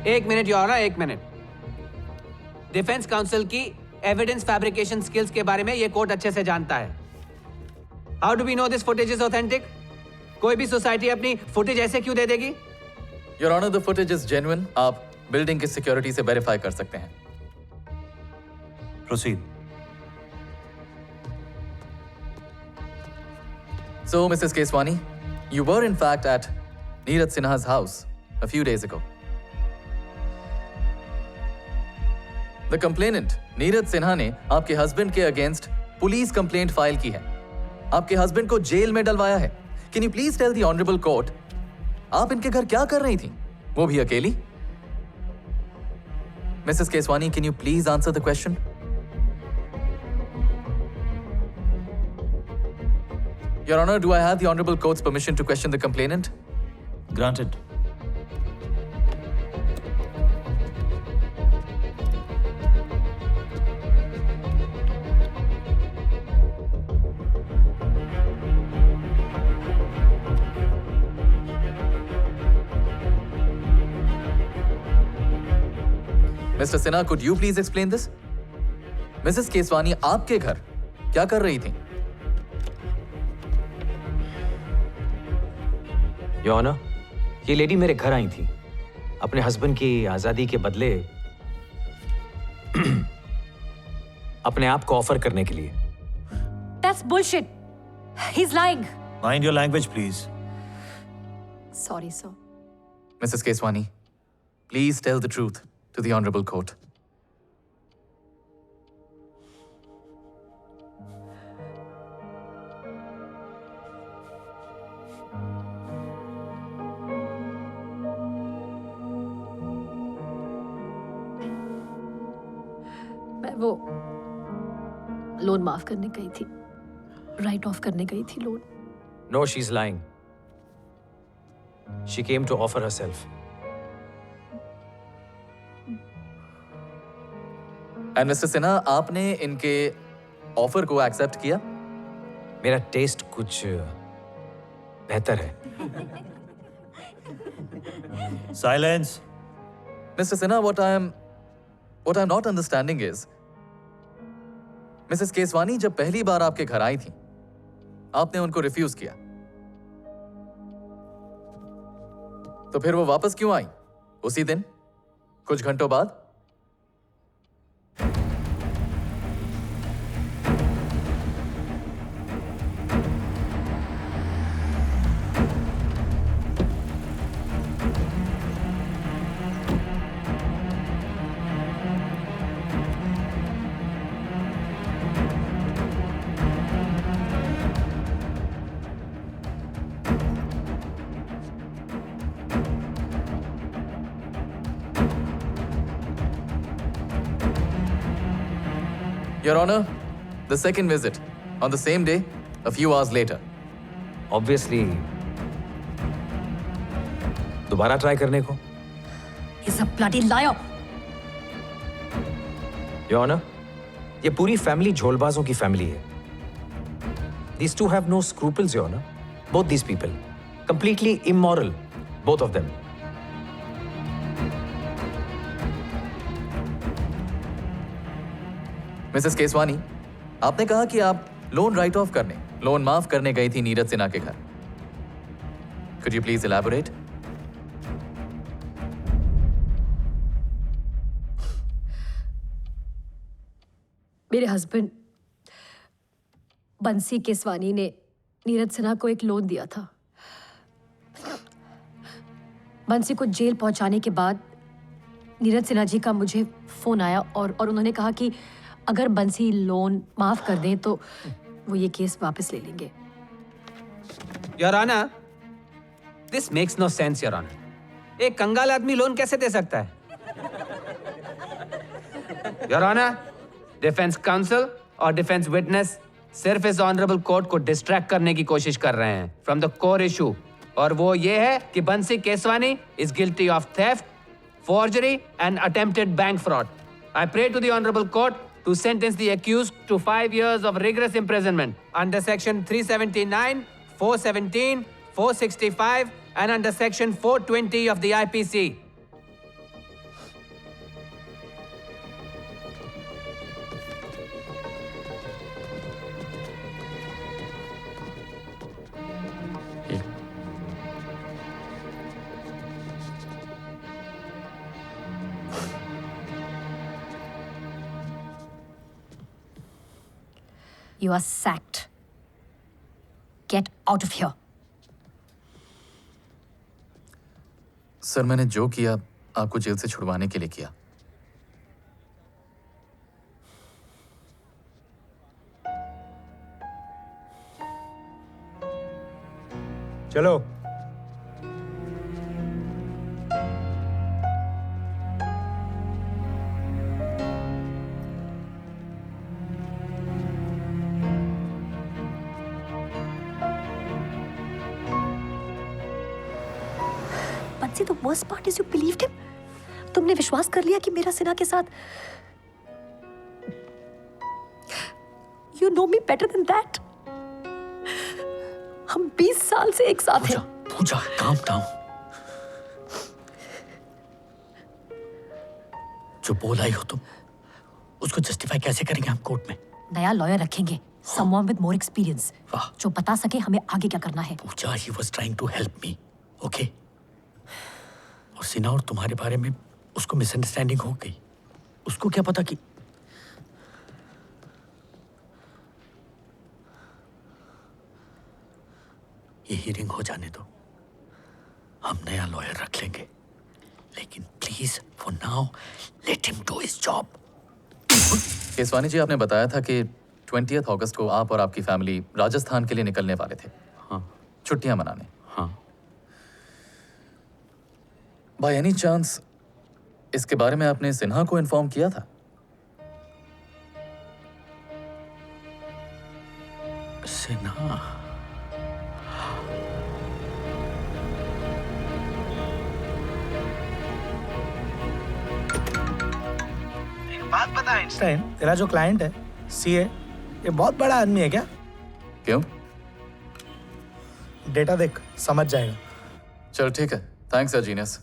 Speaker 14: एक मिनट योर ऑनर, एक minute. Defence counsel की evidence fabrication skills के बारे में ये court अच्छे से जानता है। How do we know this footage is authentic? कोई भी सोसाइटी अपनी फुटेज ऐसे क्यों दे देगी?
Speaker 15: Your Honor, the footage is genuine. आप बिल्डिंग की सिक्योरिटी से वेरीफाई कर सकते हैं।
Speaker 10: Proceed.
Speaker 15: So, Mrs. Keswani, you were in fact at Neeraj Sinha's house a few days ago. The complainant, Neeraj Sinha ने आपके हस्बैंड के अगेंस्ट पुलिस कंप्लेंट फाइल की है। आपके हस्बैंड को जेल में डलवाया है। Can you please tell the honorable court, आप इनके घर क्या कर रही थी, वो भी अकेली? Mrs. Keswani, can you please answer the question? Your Honor, do I have the honorable court's permission to question the complainant?
Speaker 10: Granted.
Speaker 15: Mr. Sinha, could you please explain this? Mrs. Keswani, आपके घर क्या कर रही थी?
Speaker 8: Your honour, ये lady मेरे घर आई थी अपने हस्बैंड की आजादी के बदले अपने आप को ऑफर करने के लिए।
Speaker 21: That's bullshit. He's lying.
Speaker 10: Mind your language, please.
Speaker 21: Sorry, sir.
Speaker 15: Mrs. Keswani, please tell the truth to the honorable court.
Speaker 21: मैं वो लोन माफ करने गई थी। राइट ऑफ करने गई थी loan.
Speaker 8: No, she's lying. She came to offer herself.
Speaker 15: And mister Sinha, आपने इनके ऑफर को एक्सेप्ट किया?
Speaker 8: मेरा टेस्ट कुछ बेहतर है।
Speaker 10: Silence.
Speaker 15: Mr. Sinha, what I'm not understanding is, Mrs Keswani जब पहली बार आपके घर आई थी, आपने उनको रिफ्यूज किया, तो फिर वो वापस क्यों आई उसी दिन, कुछ घंटों बाद? Your Honor, the second visit, on the same day, a few hours later.
Speaker 8: Obviously, दोबारा ट्राई करने को।
Speaker 21: He's a bloody liar.
Speaker 8: Your Honor, ये पूरी फैमिली झोलबाजों की फैमिली है। These two have no scruples, Your Honor. Both these people, completely immoral, both of them.
Speaker 15: Mrs Keswani, आपने कहा कि आप लोन राइट ऑफ करने, लोन माफ करने गई थी नीरज सिन्हा के घर। Could you please elaborate?
Speaker 21: मेरे हस्बैंड बंसी केसवानी ने नीरज सिन्हा को एक लोन दिया था। बंसी को जेल पहुंचाने के बाद नीरज सिन्हा जी का मुझे फोन आया और उन्होंने कहा कि अगर बंसी लोन माफ कर दें तो वो ये केस वापस ले लेंगे।
Speaker 14: Your honour, this makes no sense your honour. एक कंगाल आदमी लोन कैसे दे सकता है? योर ऑनर, डिफेंस काउंसिल और डिफेंस विटनेस सिर्फ इस ऑनरेबल कोर्ट को डिस्ट्रैक्ट करने की कोशिश कर रहे हैं फ्रॉम द कोर इशू, और वो ये है कि बंसी Keswani is guilty of theft, forgery and attempted bank fraud. I pray to the honorable court to sentence the accused to 5 years of rigorous imprisonment under section 379, 417, 465 and under section 420 of the IPC.
Speaker 21: You are sacked. Get out of here.
Speaker 15: Sir, मैंने जो किया आपको jail से छुड़वाने के लिए किया।
Speaker 9: चलो।
Speaker 21: See, the worst part is you believed him. तुमने विश्वास कर लिया कि मेरा सिन्हा के साथ। You know me better than that. हम 20 साल से एक साथ हैं।
Speaker 2: पूजा, calm down. जो बोल आई हो तुम, उसको जस्टिफाई कैसे करेंगे हम कोर्ट में?
Speaker 21: नया लॉयर रखेंगे, someone with more experience, जो बता सके हमें आगे क्या करना है।
Speaker 2: पूजा, he was trying to help me, okay? और सिन्हा और तुम्हारे बारे में उसको मिसअंडरस्टैंडिंग हो गई। उसको क्या पता कि ये हियरिंग हो जाने दो, हम नया लॉयर रख लेंगे, लेकिन please for now let him do his job.
Speaker 15: Keswani ji, आपने बताया था कि 20 अगस्त को आप और आपकी फैमिली राजस्थान के लिए निकलने वाले थे।
Speaker 2: हाँ,
Speaker 15: छुट्टियां मनाने।
Speaker 2: हाँ।
Speaker 15: बाय एनी चांस इसके बारे में आपने सिन्हा को इन्फॉर्म किया था?
Speaker 2: सिन्हा।
Speaker 18: बात बता आइंस्टाइन, तेरा जो क्लाइंट है सीए, ये बहुत बड़ा आदमी है क्या?
Speaker 15: क्यों?
Speaker 18: डेटा देख, समझ जाएगा।
Speaker 15: चल ठीक है, थैंक्स यार genius.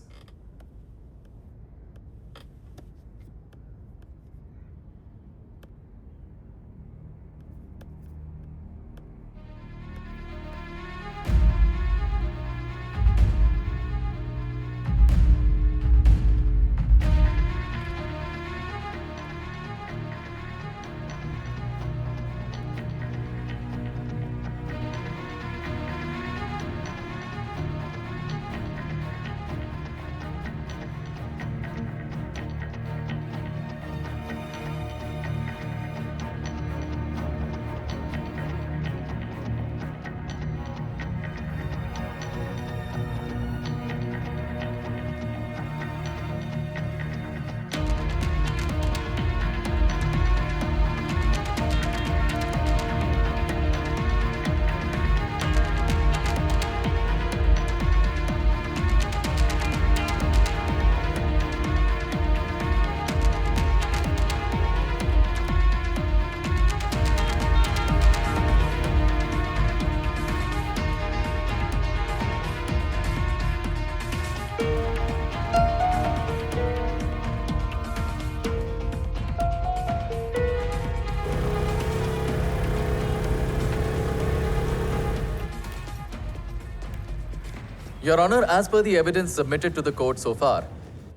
Speaker 15: Your Honor, as per the evidence submitted to the court so far,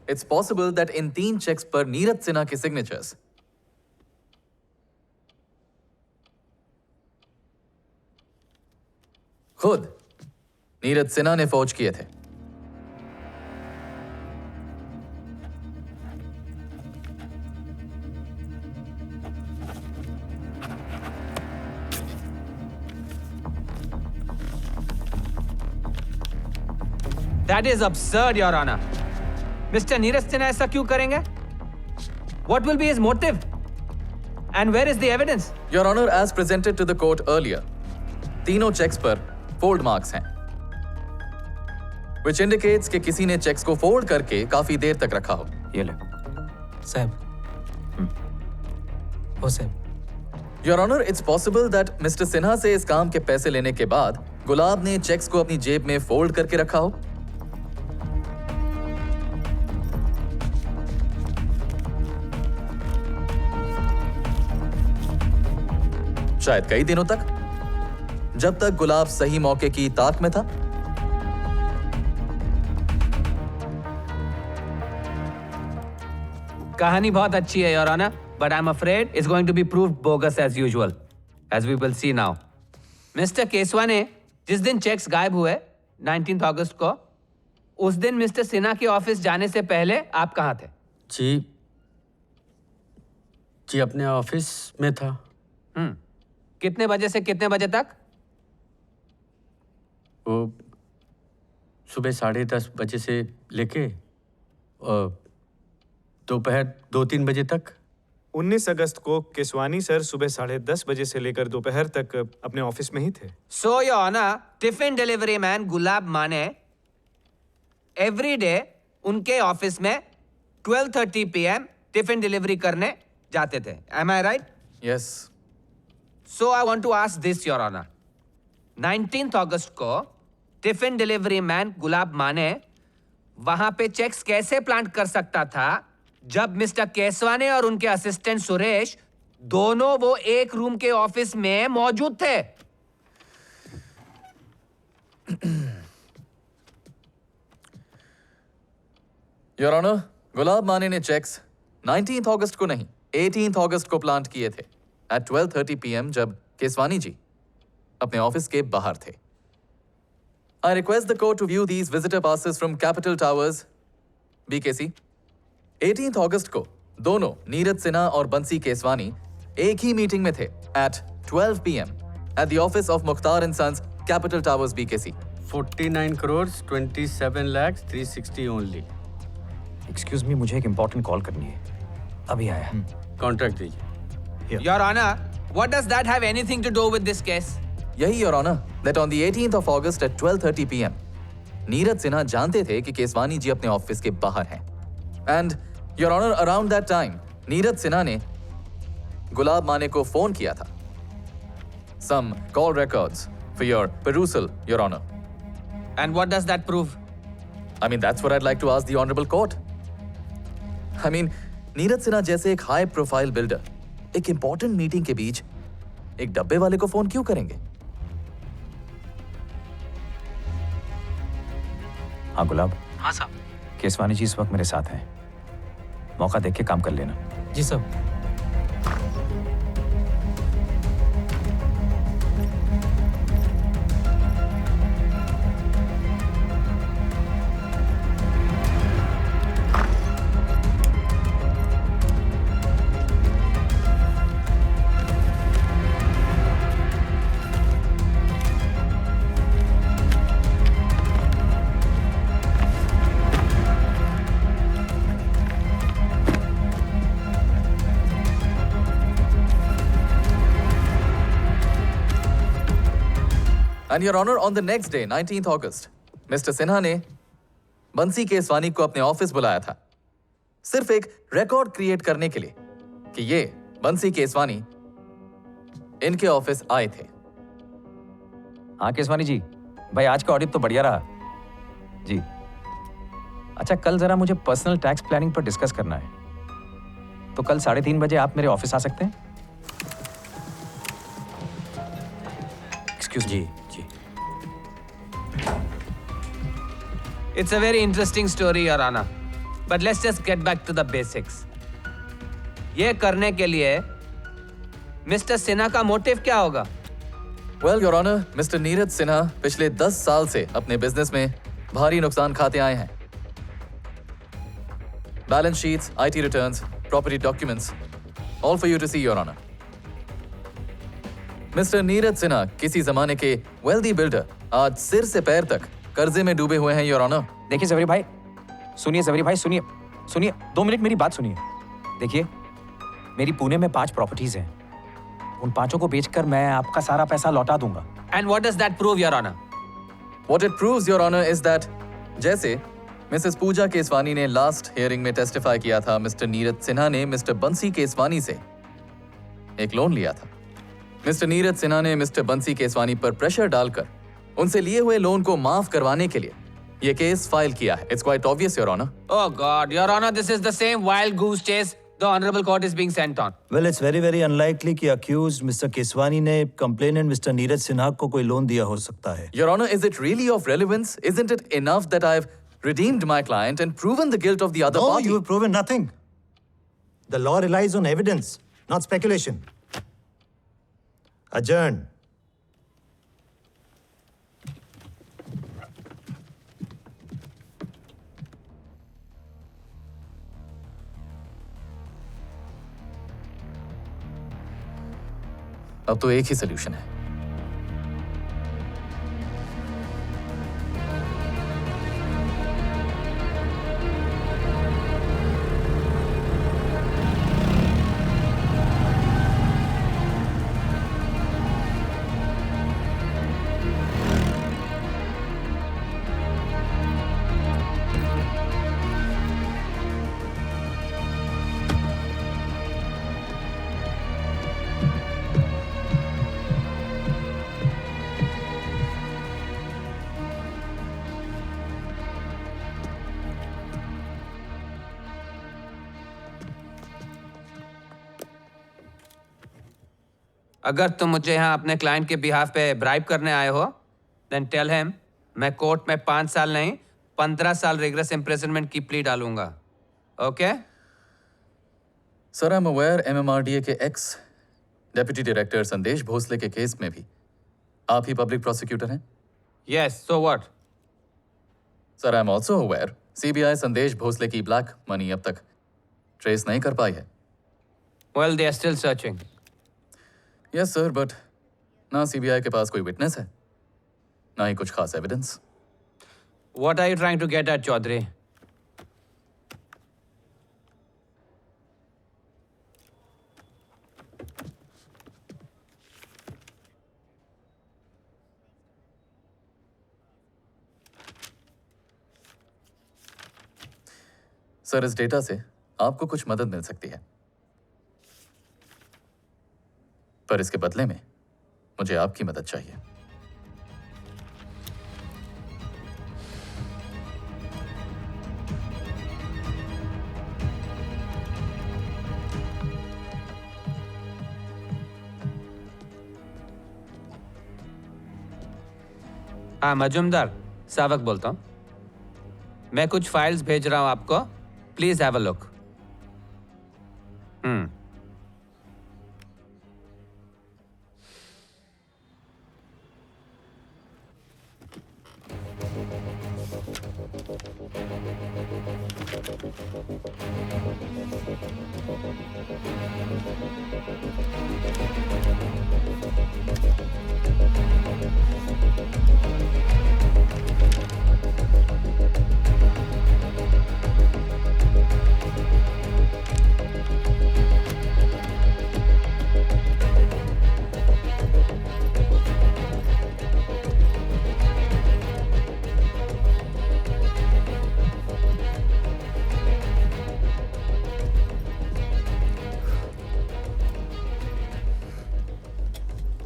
Speaker 15: it's possible that in 3 checks पर नीरज सिन्हा के signatures खुद नीरज सिन्हा ने फौज किए थे।
Speaker 14: That is absurd, Your Honor. Mr. Neeraj Sinha ऐसा क्यों करेंगे? What will be his motive? And where is the evidence?
Speaker 15: Your Honor, as presented to the court earlier, तीनों checks पर fold marks हैं, which indicates कि किसी ने checks को fold करके काफी देर तक रखा हो।
Speaker 16: ये ले
Speaker 14: साहब, ओ साहब।
Speaker 15: Your Honor, it's possible that Mr. Sinha से इस काम के पैसे लेने के बाद गुलाब ने checks को अपनी जेब में fold करके रखा हो। शायद कई दिनों तक, जब तक गुलाब सही मौके की ताक में था।
Speaker 14: कहानी बहुत अच्छी है, Your Honor, but I'm afraid it's going to be proved bogus as usual, as we will see now. Mr. Keswani, जिस दिन चेक्स गायब हुए 19 अगस्त को, उस दिन मिस्टर सिन्हा के ऑफिस जाने से पहले आप कहाँ थे?
Speaker 2: जी अपने ऑफिस में था।
Speaker 14: कितने बजे से कितने बजे तक?
Speaker 2: वो सुबह 10:30 बजे से लेके दोपहर 2-3 बजे तक।
Speaker 7: 19 अगस्त को केसवानी सर सुबह 10:30 बजे से लेकर दोपहर तक अपने ऑफिस में ही थे।
Speaker 14: So Your Honor, tiffin delivery man Gulab Mane every day उनके ऑफिस में 12:30 PM टिफिन डिलीवरी करने जाते थे। Am I right?
Speaker 15: Yes.
Speaker 14: So I want to ask this, Your Honor. 19 अगस्त को टिफिन डिलीवरी मैन गुलाब माने वहां पे चेक्स कैसे प्लांट कर सकता था जब मिस्टर केसवानी और उनके असिस्टेंट सुरेश दोनों वो एक रूम के ऑफिस में मौजूद थे?
Speaker 15: Your Honor, गुलाब माने ने चेक्स 19 अगस्त को नहीं 18 अगस्त को प्लांट किए थे at 12:30 PM जब केसवानी जी अपने ऑफिस के बाहर थे। I request the court to view these visitor passes from Capital Towers, BKC। 18 अगस्त को दोनों नीरज सिन्हा और बंसी केसवानी एक ही मीटिंग में थे at 12 PM at the office of Mukhtar and Sons, Capital Towers, BKC।
Speaker 2: 49 crores 27 lakhs 360 only।
Speaker 8: Excuse me, मुझे एक important call करनी है, अभी आया।
Speaker 2: कॉन्ट्रैक्ट दीजिए।
Speaker 14: Your Honor, what does that have anything to do with this case?
Speaker 15: यही your honour that on the 18th of August at 12:30 PM Neeraj Sinha जानते थे कि केसवानी जी अपने ऑफिस के बाहर हैं and your honour around that time Neeraj Sinha ने गुलाब माने को फोन किया था. Some call records for your perusal, Your Honor.
Speaker 14: And what does that prove?
Speaker 15: I mean, that's what I'd like to ask the Honorable Court. I mean, Neeraj Sinha जैसे एक high profile builder एक important meeting के बीच एक डब्बे वाले को phone क्यों करेंगे?
Speaker 8: हाँ गुलाब.
Speaker 16: हाँ साहब.
Speaker 8: केसवानी जी इस वक्त मेरे साथ हैं. मौका देख के काम कर लेना.
Speaker 16: जी साहब.
Speaker 15: And Your Honor, on the next day, 19th August, Mr. Sinha ने बंसी केसवानी को अपने ऑफिस बुलाया था सिर्फ एक रिकॉर्ड क्रिएट करने के लिए कि ये बंसी केसवानी इनके ऑफिस आए थे.
Speaker 8: हाँ केसवानी जी, भाई आज का ऑडिट तो बढ़िया रहा जी. अच्छा, कल जरा मुझे पर्सनल टैक्स प्लानिंग पर डिस्कस करना है, तो कल 3:30 बजे आप मेरे ऑफिस आ सकते हैं?
Speaker 2: एक्सक्यूज जी.
Speaker 14: It's a very interesting story, Your Honor. But let's just get back to the basics. ये करने के लिए मिस्टर सिन्हा का मोटिव क्या होगा?
Speaker 15: Well, Your Honor, Mr. Neeraj Sinha पिछले 10 साल से अपने बिजनेस में भारी नुकसान खाते आए हैं. Balance sheets, IT returns, property documents, all for you to see, Your Honor. Mister Neeraj Sinha किसी जमाने के वेल्दी बिल्डर आज सिर से पैर तक कर्जे में डूबे हुए हैं, योर ऑनर.
Speaker 8: देखिए जवेरी भाई, सुनिए जवेरी भाई, सुनिए 2 मिनट मेरी बात सुनिए. देखिए, मेरी पुणे में 5 प्रॉपर्टीज हैं. उन 5 को बेचकर मैं आपका सारा पैसा लौटा दूंगा.
Speaker 14: And what does that prove, Your Honor?
Speaker 15: What it proves, Your Honor, is that जैसे मिसेस पूजा केसवानी ने लास्ट हियरिंग में टेस्टिफाई किया था, मिस्टर नीरज सिन्हा ने मिस्टर बंसी केसवानी से एक लोन लिया था. मिस्टर नीरज सिन्हा ने मिस्टर बंसी केसवानी पर प्रेशर डालकर उनसे लिए हुए लोन को माफ करवाने के लिए यह केस फाइल किया है. It's quite obvious, your honour.
Speaker 14: Oh God, Your Honor, this is the same wild goose chase the Honorable Court is being sent on.
Speaker 10: Well, it's very unlikely कि accused Mr. केसवानी ने complainant Mr. Neeraj Sinha को कोई loan दिया हो सकता है.
Speaker 15: Your Honor, is it really of relevance? Isn't it enough that I've redeemed my client and proven the guilt of the other party?
Speaker 10: No, you have proven nothing. The law relies on evidence, not speculation. Adjourn.
Speaker 15: अब तो एक ही solution है.
Speaker 14: अगर तुम मुझे यहाँ अपने client के बिहाफ पे ब्राइब करने आए हो, then tell him मैं कोर्ट में 5 साल नहीं 15 साल रिग्रेस इम्प्रिजनमेंट की प्ली डालूंगा. Okay?
Speaker 15: Sir, I am aware MMRDA के एक्स डेप्यूटी डायरेक्टर संदेश भोसले के केस में भी आप ही पब्लिक प्रोसिक्यूटर हैं.
Speaker 14: Yes, so what?
Speaker 15: Sir, I am also aware CBI संदेश भोसले की ब्लैक मनी अब तक ट्रेस नहीं कर पाई है.
Speaker 14: Well, they are still searching.
Speaker 15: Yes sir, but ना CBI के पास कोई विटनेस है, ना ही कुछ खास evidence.
Speaker 14: What are you trying to get at, Chaudhary?
Speaker 15: Sir इस डेटा से आपको कुछ मदद मिल सकती है, पर इसके बदले में मुझे आपकी मदद चाहिए।
Speaker 14: हाँ मजुमदार, सावक बोलता हूँ। मैं कुछ फाइल्स भेज रहा हूँ आपको, please have a look.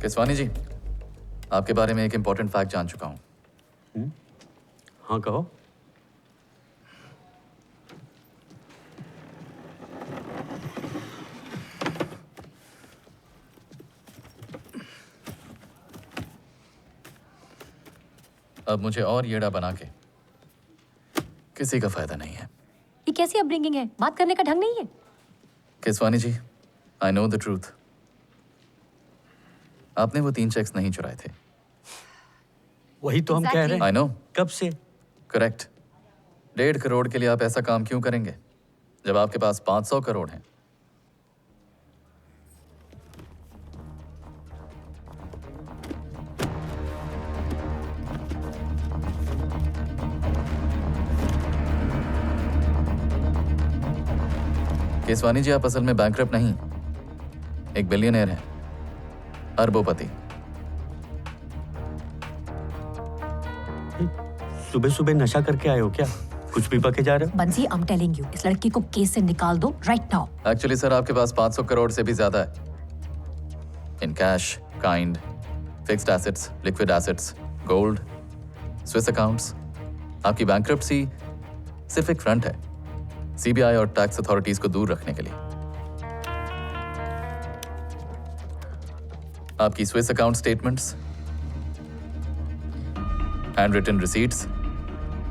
Speaker 15: Keswani ji, आपके बारे में एक इंपॉर्टेंट फैक्ट जान चुका हूं।
Speaker 2: हाँ कहो।
Speaker 15: अब मुझे और येड़ा बना के किसी का फायदा नहीं है।
Speaker 21: ये कैसी अपब्रिंगिंग है? बात करने का ढंग नहीं है।
Speaker 15: केसवानी जी, आई नो द ट्रूथ। आपने वो 3 चेक्स नहीं चुराए थे।
Speaker 2: वही तो हम कह रहे हैं।
Speaker 15: I know.
Speaker 2: कब से?
Speaker 15: करेक्ट। 1.5 करोड़ के लिए आप ऐसा काम क्यों करेंगे जब आपके पास 500 करोड़ हैं? केसवानी जी, आप असल में बैंकरप्ट नहीं, एक बिलियनियर हैं, अरबोपति।
Speaker 2: सुबह सुबह नशा करके आए हो क्या? कुछ भी पके जा रहे हो?
Speaker 21: बंसी, आई एम टेलिंग यू, इस लड़की को केस से निकाल दो राइट नाउ।
Speaker 15: एक्चुअली सर, आपके पास 500 करोड़ से भी ज्यादा है, in cash, kind, fixed assets, liquid assets, gold, Swiss accounts. आपकी बैंकरप्सी सिर्फ एक फ्रंट है सीबीआई और टैक्स अथॉरिटीज को दूर रखने के लिए। आपकी Swiss account statements, hand written receipts,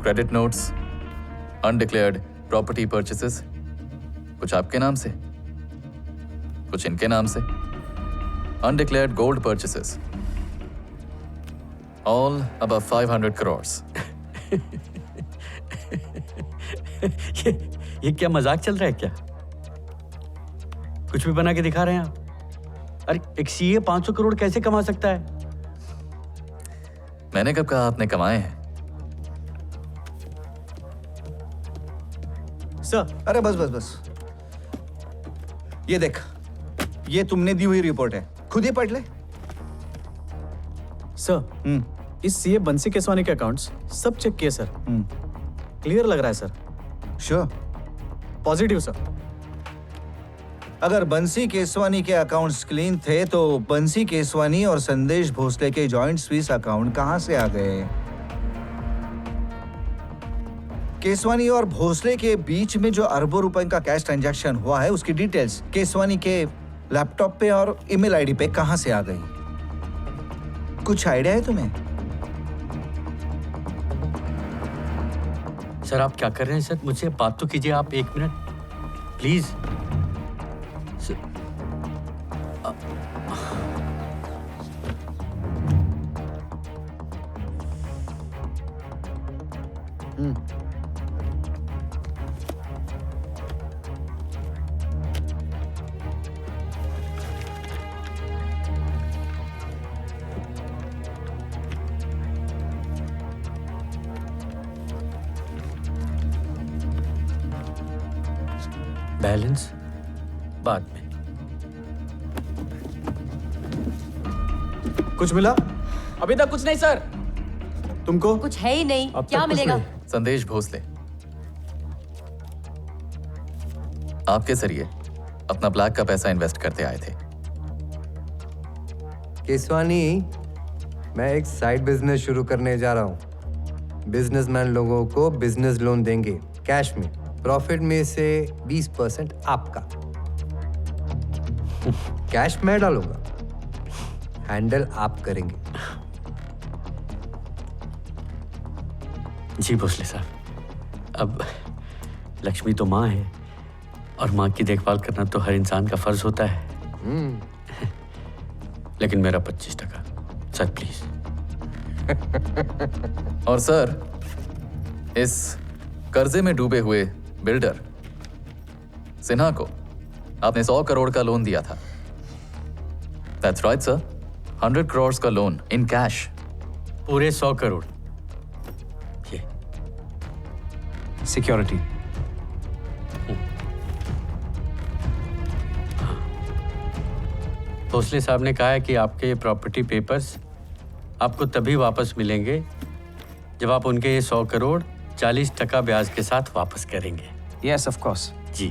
Speaker 15: credit notes, undeclared property purchases, कुछ आपके नाम से, कुछ इनके नाम से, अनडिक्लेयर्ड gold purchases, all above 500 crores।
Speaker 2: ये क्या मजाक चल रहा है क्या? कुछ भी बना के दिखा रहे हैं आप? अरे एक सीए 500 करोड़ कैसे कमा सकता है?
Speaker 15: मैंने कब कहा आपने कमाए हैं?
Speaker 6: सर, अरे बस बस बस, ये देख, ये तुमने दी हुई रिपोर्ट है, खुद ही पढ़ ले।
Speaker 4: सर, इस सीए बंसी केसवानी के अकाउंट्स सब चेक किए सर। क्लियर लग रहा है सर।
Speaker 6: श्योर?
Speaker 4: Positive sir.
Speaker 6: अगर बंसी केसवानी के अकाउंट्स क्लीन थे तो बंसी केसवानी और संदेश भोसले के जॉइंट स्विस अकाउंट कहां से आ गए? केसवानी और भोसले के बीच में जो अरबों रुपए का कैश ट्रांजैक्शन हुआ है, उसकी डिटेल्स केसवानी के लैपटॉप पे और ईमेल आईडी पे कहां से आ गई? कुछ आइडिया है तुम्हें?
Speaker 2: सर आप क्या कर रहे हैं सर? मुझसे बात तो कीजिए आप, 1 मिनट प्लीज। बैलेंस बाद में।
Speaker 4: कुछ मिला?
Speaker 5: अभी तक कुछ नहीं सर।
Speaker 4: तुमको?
Speaker 21: कुछ है ही नहीं। क्या मिलेगा?
Speaker 15: संदेश भोसले, आपके जरिए अपना ब्लैक का पैसा इन्वेस्ट करते आए थे।
Speaker 13: केसवानी, मैं एक साइड बिजनेस शुरू करने जा रहा हूँ। बिजनेसमैन लोगों को बिजनेस लोन देंगे कैश में, प्रॉफिट में से 20% आपका। कैश मैं डालूंगा, हैंडल आप करेंगे।
Speaker 2: जी भोसले साहब, अब लक्ष्मी तो माँ है और माँ की देखभाल करना तो हर इंसान का फर्ज होता है। लेकिन मेरा 25%, सर प्लीज।
Speaker 15: और सर, इस कर्जे में डूबे हुए बिल्डर सिन्हा को आपने 100 करोड़ का लोन दिया था। That's right, sir. 100 crores का लोन इन कैश।
Speaker 2: पूरे 100 करोड़।
Speaker 8: सिक्योरिटी।
Speaker 2: भोसले साहब ने कहा है कि आपके प्रॉपर्टी पेपर्स आपको तभी वापस मिलेंगे जब आप उनके ये 100 करोड़ 40% ब्याज के साथ वापस करेंगे।
Speaker 8: Yes, of course.
Speaker 2: जी।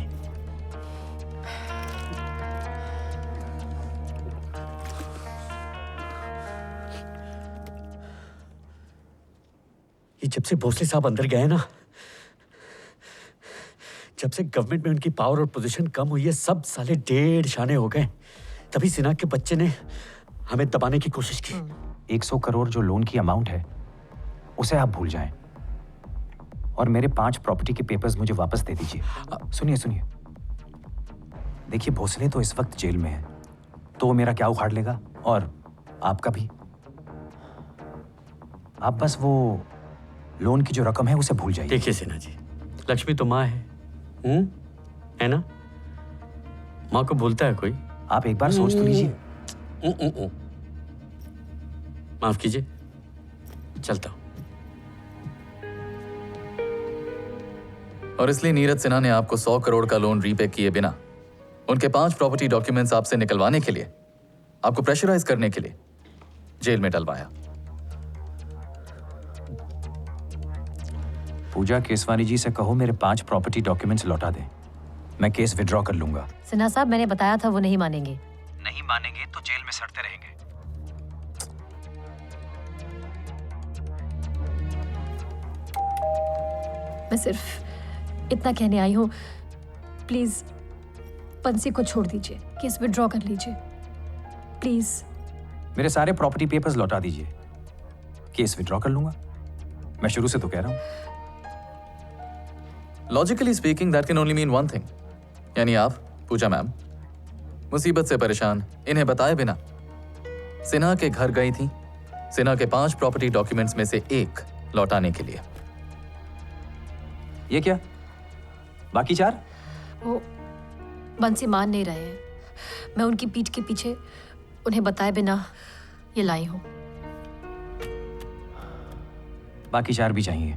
Speaker 2: ये जब से भोसले साहब अंदर गए ना, जब से गवर्नमेंट में उनकी पावर और पोजीशन कम हुई है, सब साले डेढ़ शाने हो गए। तभी सिन्हा के बच्चे ने हमें दबाने की कोशिश की।
Speaker 8: 100 करोड़ जो लोन की अमाउंट है उसे आप भूल जाएं और मेरे 5 प्रॉपर्टी के पेपर्स मुझे वापस दे दीजिए। सुनिए, देखिए भोसले तो इस वक्त जेल में है, तो वो मेरा क्या उखाड़ लेगा और आपका भी। आप बस वो लोन की जो रकम है उसे भूल जाइए।
Speaker 2: देखिए सिन्हा जी, लक्ष्मी तो माँ है, है ना? माँ को भूलता है कोई?
Speaker 8: आप एक बार सोच तो लीजिए।
Speaker 2: माफ कीजिए, चलता हूं।
Speaker 15: और इसलिए नीरज सिन्हा ने आपको 100 करोड़ का लोन रीपे किए बिना उनके 5 प्रॉपर्टी डॉक्यूमेंट्स आपसे निकलवाने के लिए, आपको प्रेशराइज करने के लिए जेल में डलवाया।
Speaker 8: पूजा केसवानी जी से कहो मेरे 5 प्रॉपर्टी डॉक्यूमेंट्स लौटा दें, मैं केस विड्रॉ कर लूंगा।
Speaker 21: सिन्हा साहब, मैंने बताया था वो नहीं मानेंगे।
Speaker 8: नहीं मानेंगे तो जेल में सड़ते रहेंगे।
Speaker 21: मैं सिर्फ इतना कहने आई हूँ, प्लीज बंसी को छोड़ दीजिए, केस विड्रॉ कर लीजिए प्लीज।
Speaker 8: मेरे सारे प्रॉपर्टी पेपर्स लौटा दीजिए, केस विड्रॉ कर लूंगा। मैं शुरू से तो कह रहा हूं।
Speaker 15: Logically speaking that can only mean one thing, यानी आप पूजा मैम मुसीबत से परेशान इन्हें बताए बिना सिन्हा के घर गई थी सिन्हा के 5 प्रॉपर्टी डॉक्यूमेंट्स में से एक लौटाने के लिए।
Speaker 8: ये क्या? बाकी 4?
Speaker 21: वो बंसी मान नहीं रहे हैं। मैं उनकी पीठ के पीछे उन्हें बताए बिना ये लाई हूं।
Speaker 8: बाकी 4 भी चाहिए।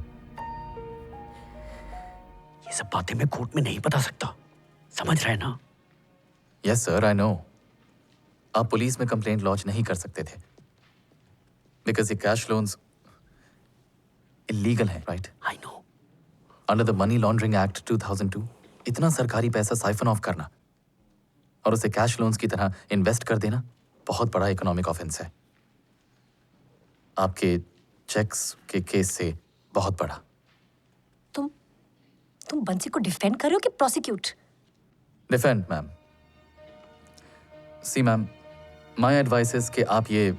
Speaker 2: ये सब बातें मैं कोर्ट में नहीं बता सकता, समझ रहे ना?
Speaker 15: Yes sir, I know. आप पुलिस में कंप्लेंट लॉन्च नहीं कर सकते थे बिकॉज ये कैश लोन्स इलीगल है, right?
Speaker 2: I know.
Speaker 15: Under the money laundering act 2002 इतना सरकारी पैसा साइफन ऑफ करना और उसे कैश लोन्स की तरह इन्वेस्ट कर देना बहुत बड़ा इकोनॉमिक ऑफेंस है, आपके चेक्स के केस से बहुत बड़ा।
Speaker 21: तुम बंसी को डिफेंड कर रहे हो कि prosecute?
Speaker 15: Defend ma'am. See ma'am, my advice is कि आप ये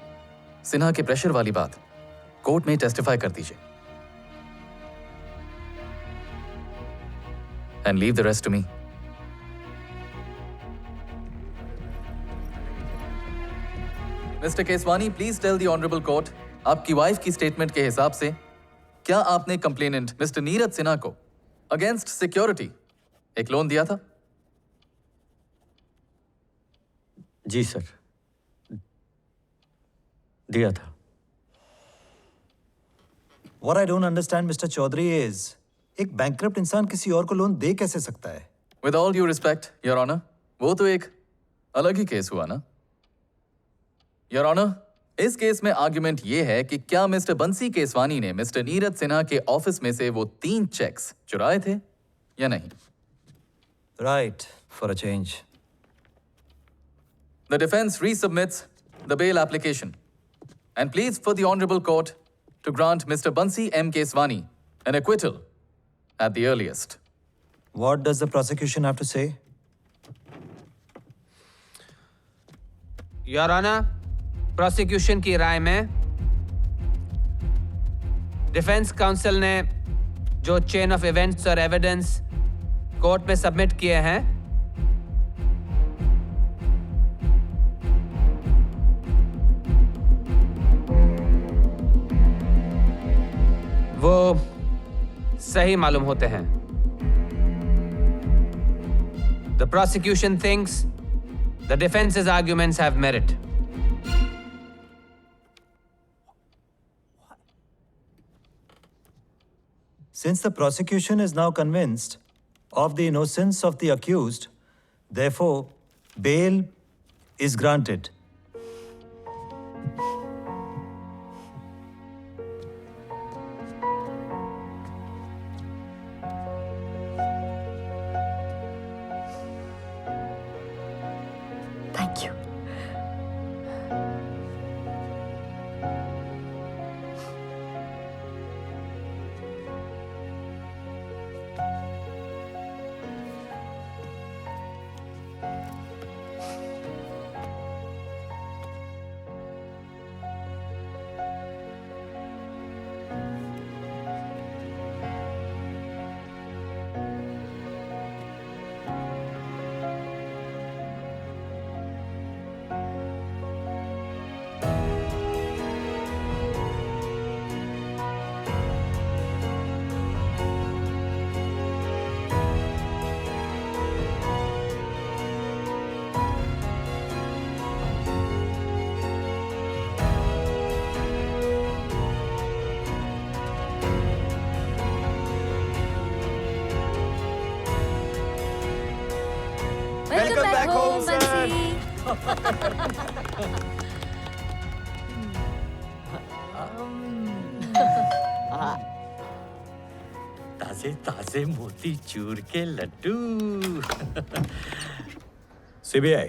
Speaker 15: सिन्हा के प्रेशर वाली बात कोर्ट में टेस्टिफाई कर दीजिए and leave the rest to me. Mister Keswani, please tell the honourable court, आपकी वाइफ की स्टेटमेंट के हिसाब से क्या आपने कंप्लेनेंट मिस्टर नीरज सिन्हा को अगेंस्ट सिक्योरिटी एक लोन दिया था?
Speaker 2: जी सर, दिया था।
Speaker 10: What I don't understand, Mr. Chaudhary, is एक बैंकक्रप्ट इंसान किसी और को लोन दे कैसे सकता है?
Speaker 15: With all due respect, Your Honor, वो तो एक अलग ही केस हुआ ना? Your Honor, इस केस में आर्ग्यूमेंट ये है कि क्या मिस्टर बंसी केसवानी ने मिस्टर नीरज सिन्हा के ऑफिस में से वो 3 चेक्स चुराए थे या नहीं?
Speaker 10: Right, for a change.
Speaker 15: The defense resubmits the bail application and pleads for the Honorable Court to grant Mr. Bansi M. Keswani an acquittal at the earliest.
Speaker 10: What does the prosecution have to say?
Speaker 14: Your honour, prosecution की राय में defence counsel ने जो chain of events और evidence court में submit किए हैं वो सही मालूम होते हैं. The prosecution thinks the defense's arguments have merit.
Speaker 10: Since the prosecution is now convinced of the innocence of the accused, therefore, bail is granted.
Speaker 21: Thank you. Welcome back home, Bansi.
Speaker 2: ताजे ताजे मोती चूर के लड्डू.
Speaker 4: CBI,